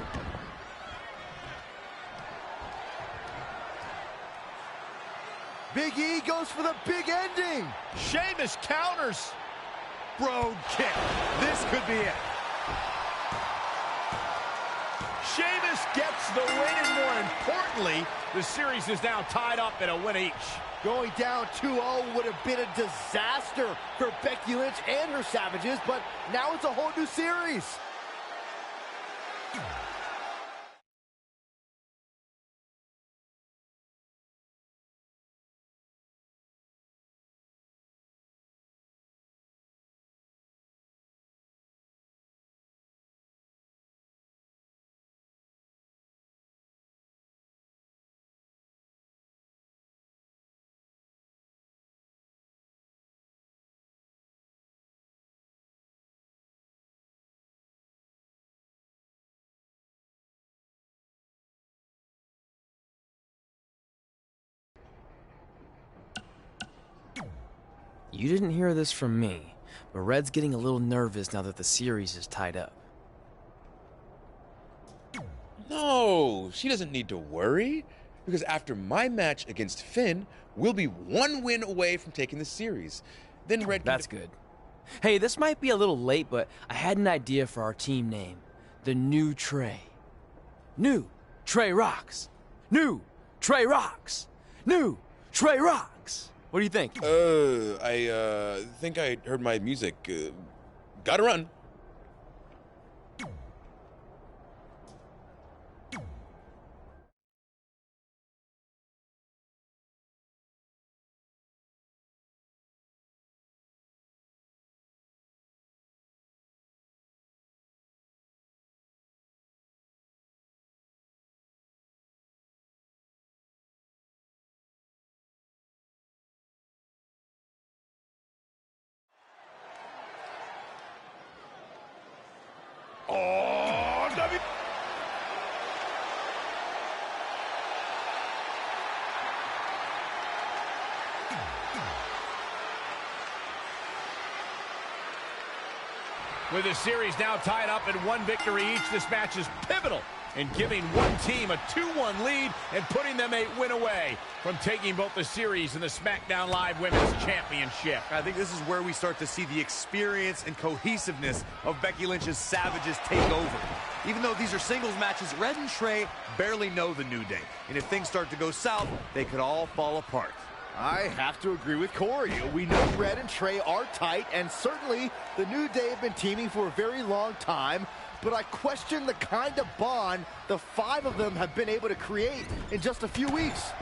Big E goes for the big ending. Sheamus counters. Bro kick. This could be it. Sheamus gets the win, and more importantly, the series is now tied up at a win each. Going down 2-0 would have been a disaster for Becky Lynch and her Savages, but now it's a whole new series. You didn't hear this from me, but Red's getting a little nervous now that the series is tied up. No, she doesn't need to worry, because after my match against Finn, we'll be 1 win away from taking the series. Then Red can... That's good. Hey, this might be a little late, but I had an idea for our team name. The New Trey. New Trey Rocks. New Trey Rocks. New Trey Rocks. What do you think? I think I heard my music. Gotta run. With the series now tied up at 1 victory each, this match is pivotal in giving one team a 2-1 lead and putting them a win away from taking both the series and the SmackDown Live Women's Championship. I think this is where we start to see the experience and cohesiveness of Becky Lynch's Savages take over. Even though these are singles matches, Red and Trey barely know the New Day. And if things start to go south, they could all fall apart. I have to agree with Corey. We know Red and Trey are tight, and certainly the New Day have been teaming for a very long time, but I question the kind of bond the 5 of them have been able to create in just a few weeks.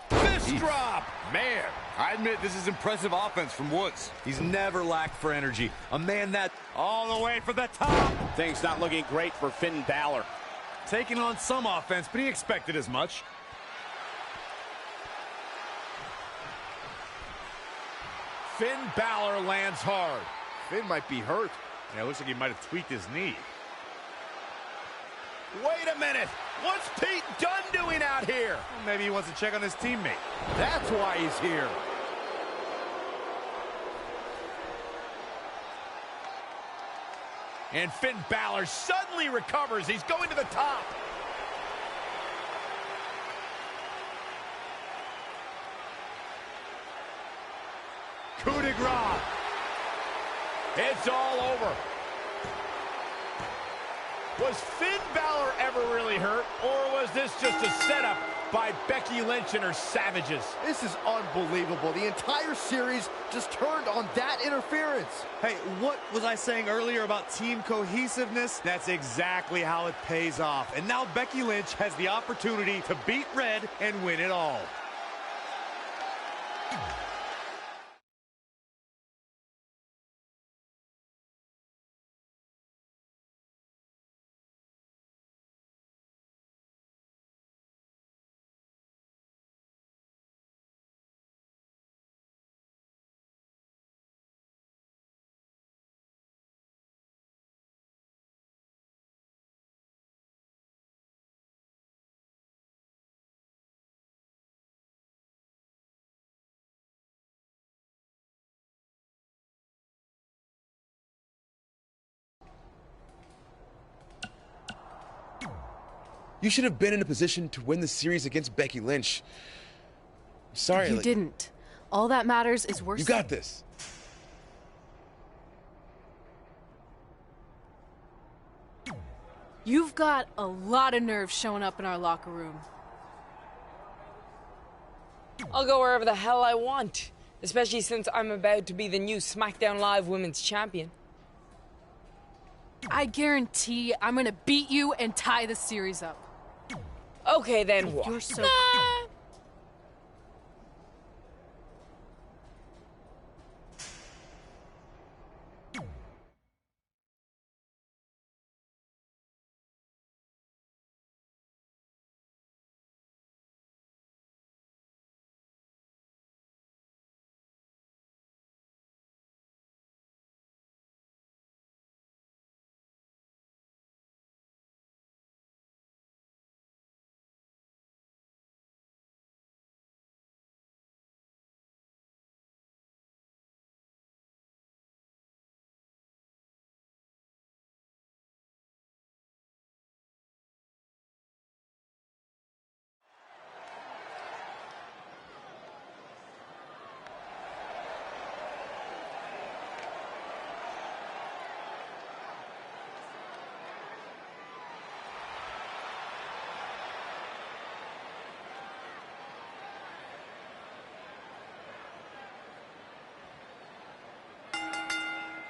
Fist drop! Man, I admit this is impressive offense from Woods. He's never lacked for energy. A man that all the way for the top. Things not looking great for Finn Balor. Taking on some offense, but he expected as much. Finn Balor lands hard. Finn might be hurt. Yeah, it looks like he might have tweaked his knee. Wait a minute. What's Pete Dunne doing out here? Well, maybe he wants to check on his teammate. That's why he's here. And Finn Balor suddenly recovers. He's going to the top. Coup de grace. It's all over. Was Finn Balor ever really hurt, or was this just a setup by Becky Lynch and her savages? This is unbelievable. The entire series just turned on that interference. Hey, what was I saying earlier about team cohesiveness? That's exactly how it pays off. And now Becky Lynch has the opportunity to beat Red and win it all. You should have been in a position to win the series against Becky Lynch. Sorry. You didn't. All that matters is we're... You got this. You've got a lot of nerve showing up in our locker room. I'll go wherever the hell I want, especially since I'm about to be the new SmackDown Live Women's Champion. I guarantee I'm gonna beat you and tie the series up. Okay, then what? You're so...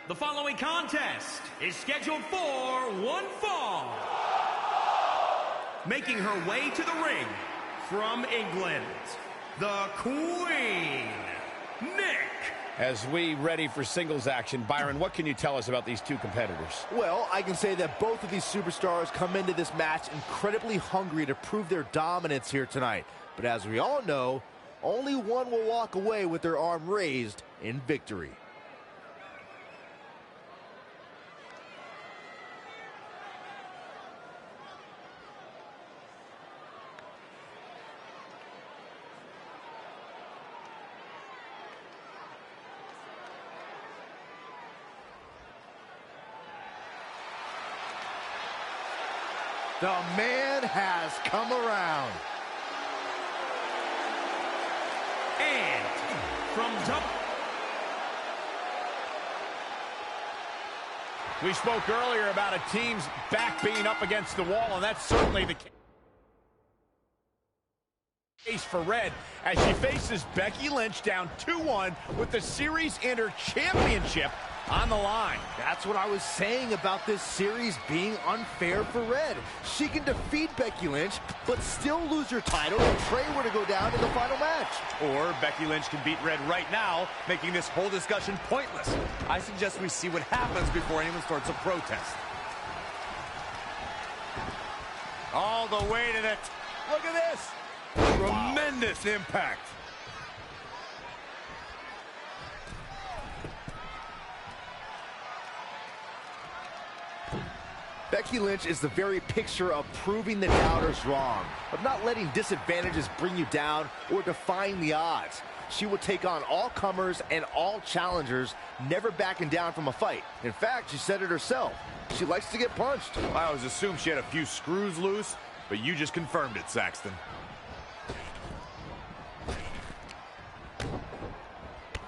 The following contest is scheduled for one fall. Making her way to the ring from England, the Queen, Nick. As we ready for singles action, Byron, what can you tell us about these two competitors? Well, I can say that both of these superstars come into this match incredibly hungry to prove their dominance here tonight. But as we all know, only one will walk away with their arm raised in victory. The man has come around. And from We spoke earlier about a team's back being up against the wall, and that's certainly the case for Red as she faces Becky Lynch down 2-1 with the series and her championship on the line. That's what I was saying about this series being unfair for Red. She can defeat Becky Lynch, but still lose her title if Trey were to go down in the final match. Or Becky Lynch can beat Red right now, making this whole discussion pointless. I suggest we see what happens before anyone starts a protest. All the way to the... Look at this! Tremendous impact. Becky Lynch is the very picture of proving the doubters wrong, of not letting disadvantages bring you down or defying the odds. She will take on all comers and all challengers, never backing down from a fight. In fact, she said it herself. She likes to get punched. I always assumed she had a few screws loose, but you just confirmed it, Saxton.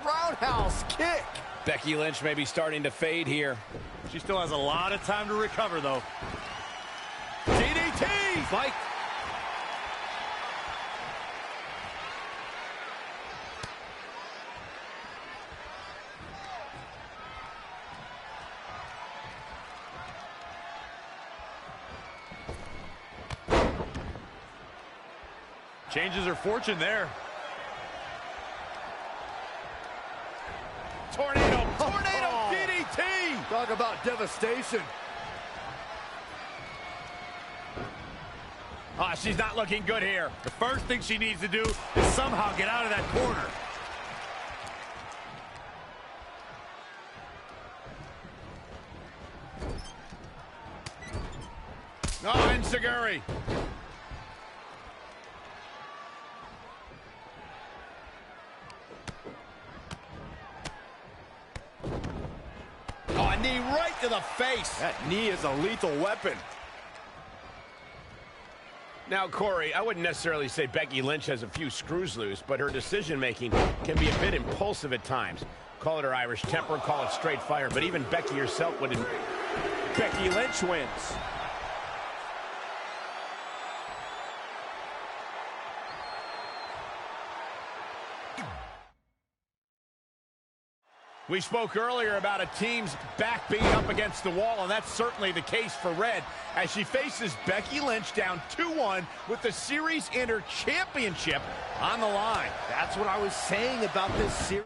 Roundhouse kick. Becky Lynch may be starting to fade here. She still has a lot of time to recover, though. DDT! Fight. Changes her fortune there. Tornado DDT! Talk about devastation. She's not looking good here. The first thing she needs to do is somehow get out of that corner. Oh, Enziguri. Oh, a knee right to the face. That knee is a lethal weapon. Now, Corey, I wouldn't necessarily say Becky Lynch has a few screws loose, but her decision-making can be a bit impulsive at times. Call it her Irish temper, call it straight fire, but even Becky herself wouldn't. Becky Lynch wins. We spoke earlier about a team's back being up against the wall, and that's certainly the case for Red as she faces Becky Lynch down 2-1 with the Series Inter Championship on the line. That's what I was saying about this series.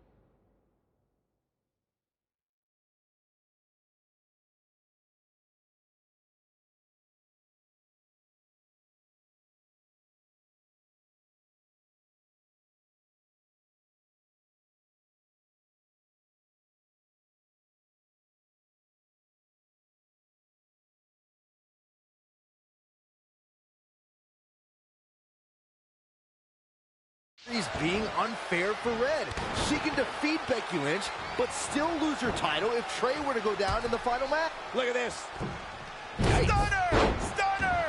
He's being unfair for Red. She can defeat Becky Lynch, but still lose her title if Trey were to go down in the final match. Look at this. Stunner! Stunner!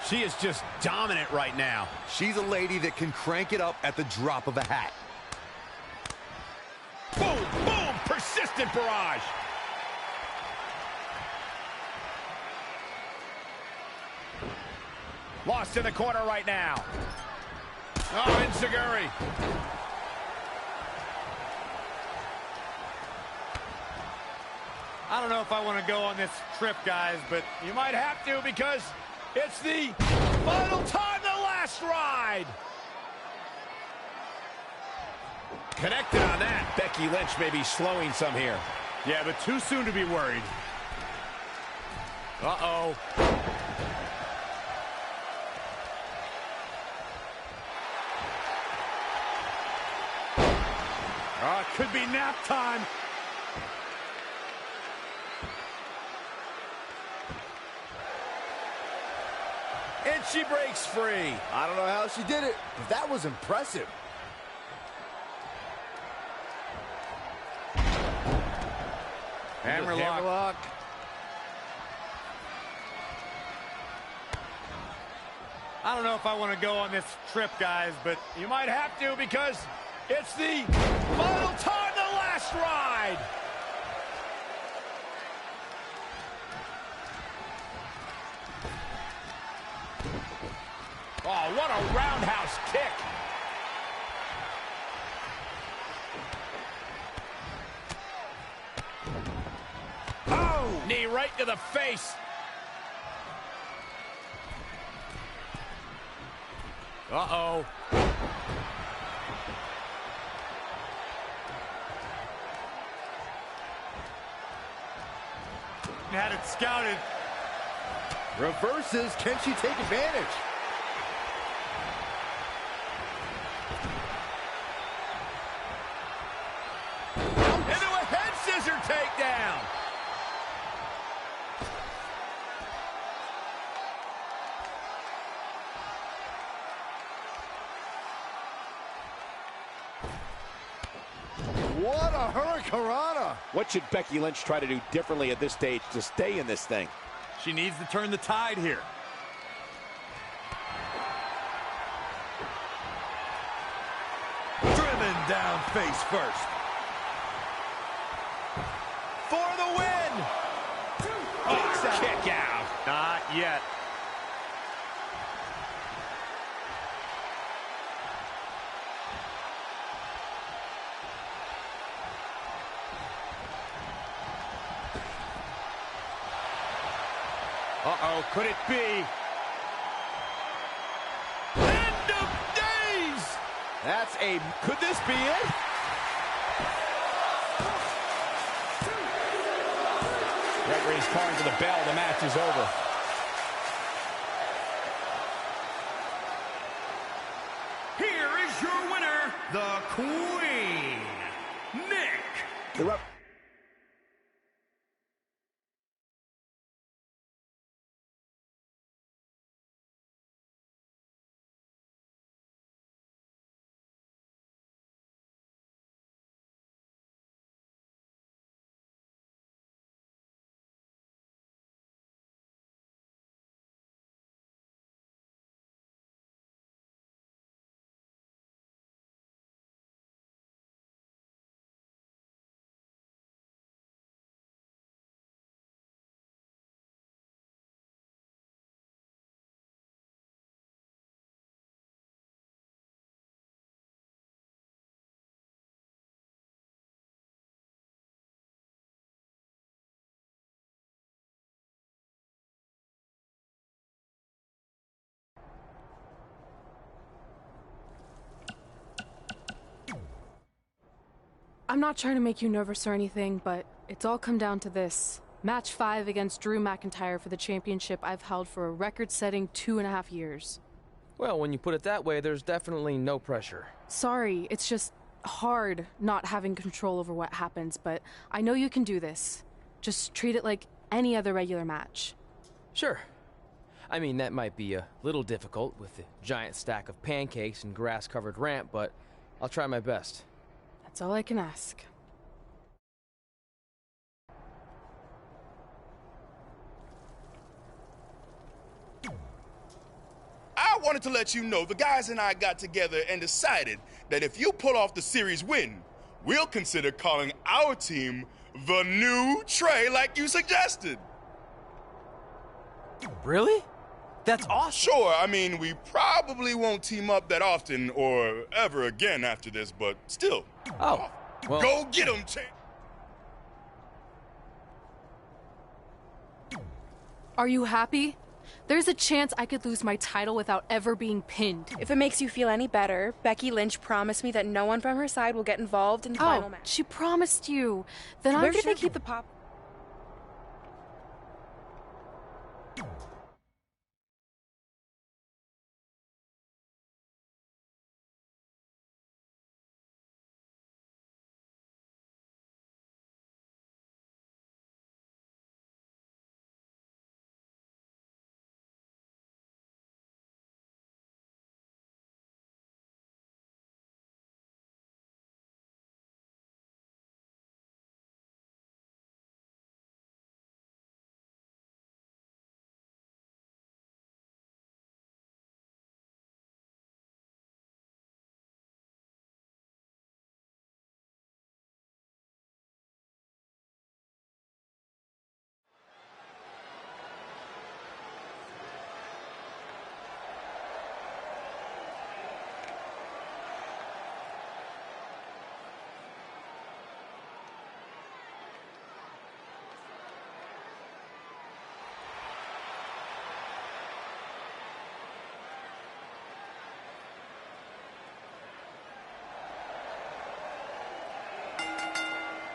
She is just dominant right now. She's a lady that can crank it up at the drop of a hat. Boom! Boom! Persistent barrage. Lost in the corner right now. Oh, Enziguri. I don't know if I want to go on this trip, guys, but You might have to because it's the final time, the last ride. Connected on that. Becky Lynch may be slowing some here. yeah, but too soon to be worried. Uh-oh. Oh, it could be nap time. And she breaks free. I don't know how she did it, but that was impressive. Hammerlock. I don't know if I want to go on this trip, guys, but You might have to because it's the final time, the last ride. Oh, what a roundhouse kick. Oh, knee right to the face. Uh-oh. Had it scouted. Reverses. Can she take advantage? Into a head scissor takedown. What a hurricanrana! What should Becky Lynch try to do differently at this stage to stay in this thing? She needs to turn the tide here. Driven down face first. For the win! Oh, kick out. Not yet. Uh-oh, could it be? End of days! Could this be it? Referee's calling for the bell. The match is over. Here is your winner, the Queen, Nick. I'm not trying to make you nervous or anything, but it's all come down to this. Match 5 against Drew McIntyre for the championship I've held for a record-setting 2.5 years. Well, when you put it that way, there's definitely no pressure. Sorry, it's just hard not having control over what happens, but I know you can do this. Just treat it like any other regular match. Sure. I mean, that might be a little difficult with the giant stack of pancakes and grass-covered ramp, but I'll try my best. That's all I can ask. I wanted to let you know the guys and I got together and decided that if you pull off the series win, we'll consider calling our team the New Trey like you suggested. Really? That's awesome. Sure, I mean, we probably won't team up that often or ever again after this, but still. Oh, well. Go get him, Trey. Are you happy? There's a chance I could lose my title without ever being pinned. If it makes you feel any better, Becky Lynch promised me that no one from her side will get involved in the final match. She promised you. Then Where did they keep the pop?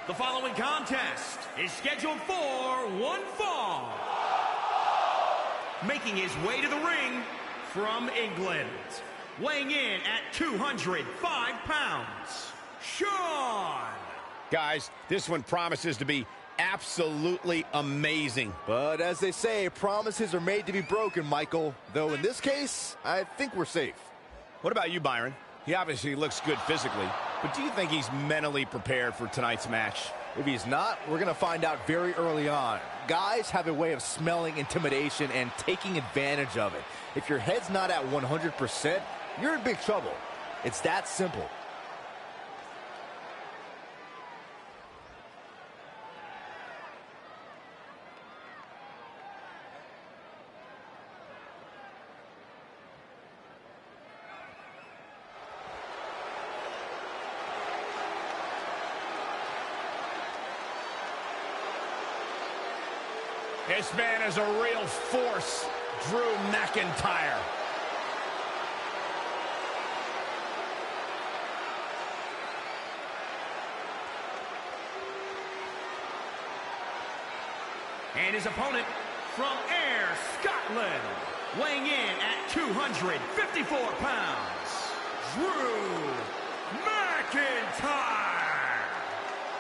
The following contest is scheduled for one fall. Making his way to the ring from England, weighing in at 205 pounds, Sean. Guys, this one promises to be absolutely amazing. But as they say, promises are made to be broken, Michael. Though in this case, I think we're safe. What about you, Byron? He obviously looks good physically. but do you think he's mentally prepared for tonight's match? If he's not, we're going to find out very early on. Guys have a way of smelling intimidation and taking advantage of it. If your head's not at 100%, you're in big trouble. It's that simple. This man is a real force, Drew McIntyre. And his opponent from Ayr, Scotland, weighing in at 254 pounds, Drew McIntyre.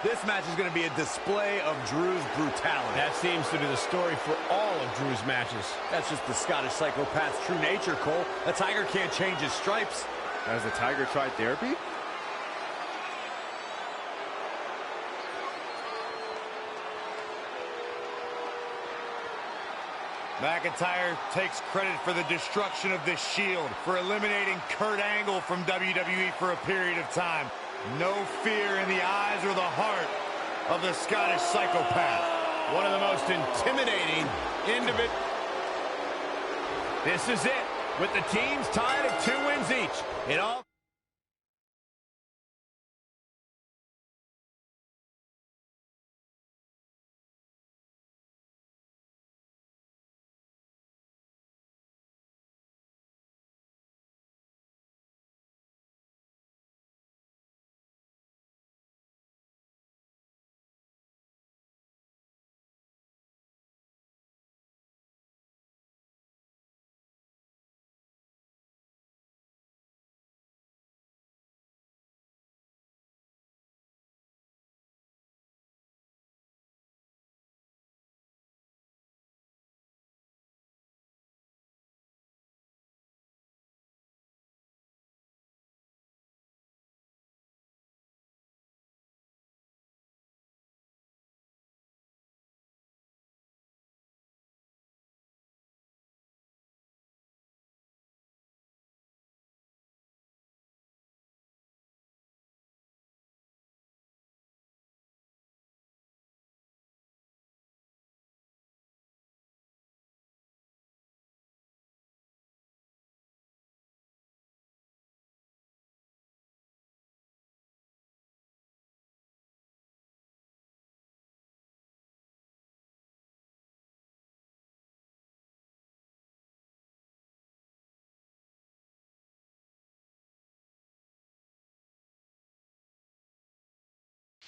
This match is going to be a display of Drew's brutality. That seems to be the story for all of Drew's matches. That's just the Scottish psychopath's true nature, Cole. A tiger can't change his stripes. Has the tiger tried therapy? McIntyre takes credit for the destruction of the Shield, for eliminating Kurt Angle from WWE for a period of time. No fear in the eyes or the heart of the Scottish psychopath. One of the most intimidating individuals. This is it, with the teams tied at 2 wins each. It all...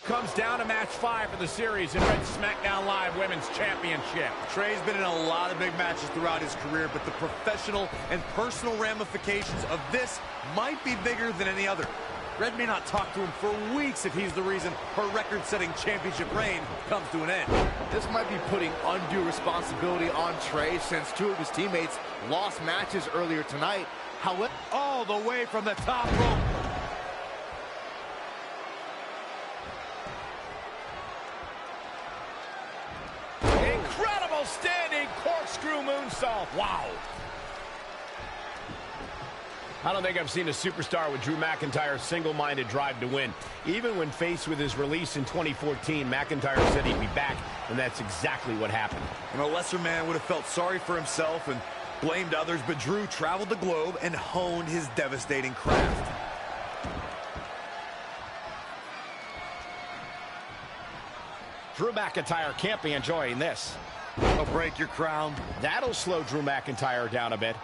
comes down to match 5 of the series in Red SmackDown Live Women's Championship. Trey's been in a lot of big matches throughout his career, but the professional and personal ramifications of this might be bigger than any other. Red may not talk to him for weeks if he's the reason her record-setting championship reign comes to an end. This might be putting undue responsibility on Trey, since 2 of his teammates lost matches earlier tonight. However, all the way from the top rope. Incredible standing corkscrew moonsault. Wow. I don't think I've seen a superstar with Drew McIntyre's single-minded drive to win. Even when faced with his release in 2014, McIntyre said he'd be back, and that's exactly what happened. And a lesser man would have felt sorry for himself and blamed others, but Drew traveled the globe and honed his devastating craft. Drew McIntyre can't be enjoying this. That'll break your crown. That'll slow Drew McIntyre down a bit.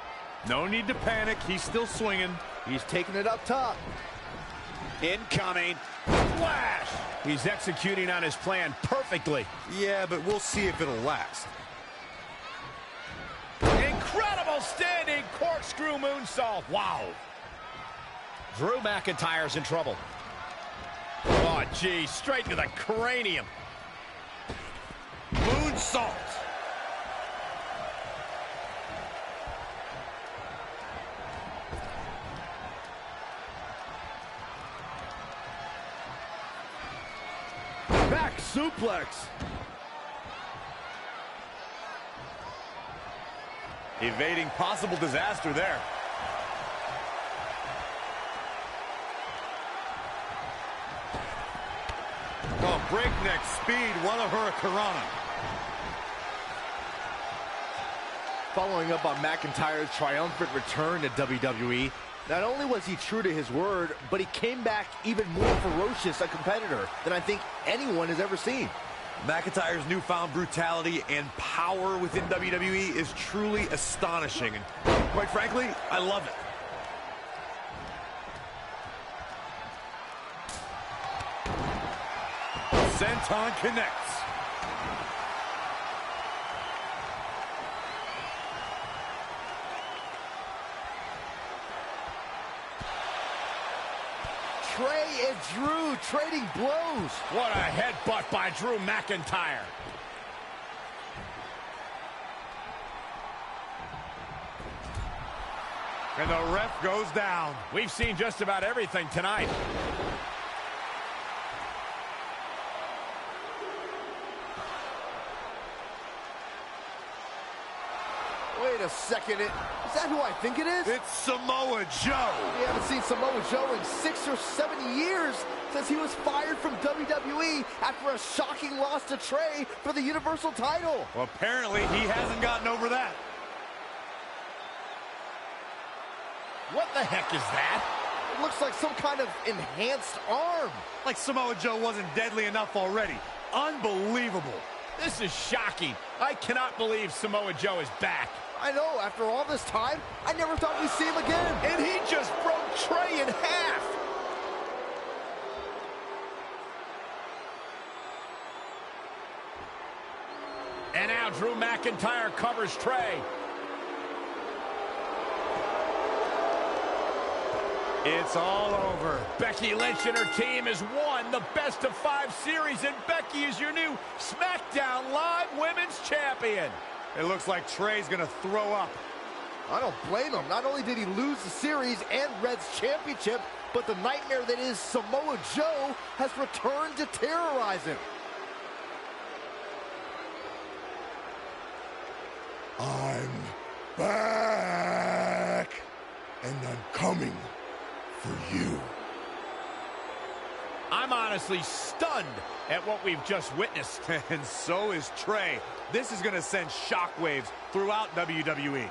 No need to panic. He's still swinging. He's taking it up top. Incoming. Flash! He's executing on his plan perfectly. Yeah, but we'll see if it'll last. Incredible standing corkscrew moonsault. Wow. Drew McIntyre's in trouble. Oh, geez. Straight to the cranium. Moonsault. suplex. Evading possible disaster there. Oh, breakneck speed. What a hurricanrana. Following up on McIntyre's triumphant return to WWE, not only was he true to his word, but he came back even more ferocious a competitor than I think anyone has ever seen. McIntyre's newfound brutality and power within WWE is truly astonishing, and quite frankly, I love it. Senton connects. Trey and Drew trading blows. What a headbutt by Drew McIntyre. And the ref goes down. We've seen just about everything tonight. Wait a second, is that who I think it is? It's Samoa Joe. We haven't seen Samoa Joe in 6 or 7 years since he was fired from WWE after a shocking loss to Trey for the Universal title. Well, apparently he hasn't gotten over that. What the heck is that? It looks like some kind of enhanced arm. Like Samoa Joe wasn't deadly enough already. Unbelievable. This is shocking. I cannot believe Samoa Joe is back. I know, after all this time, I never thought we'd see him again. And he just broke Trey in half. And now Drew McIntyre covers Trey. It's all over. Becky Lynch and her team has won the Best of 5 series, and Becky is your new SmackDown Live Women's Champion. It looks like Trey's gonna throw up. I don't blame him. Not only did he lose the series and Red's championship, but the nightmare that is Samoa Joe has returned to terrorize him. I'm back, and I'm coming for you. I'm honestly stunned at what we've just witnessed. And so is Trey. This is going to send shockwaves throughout WWE.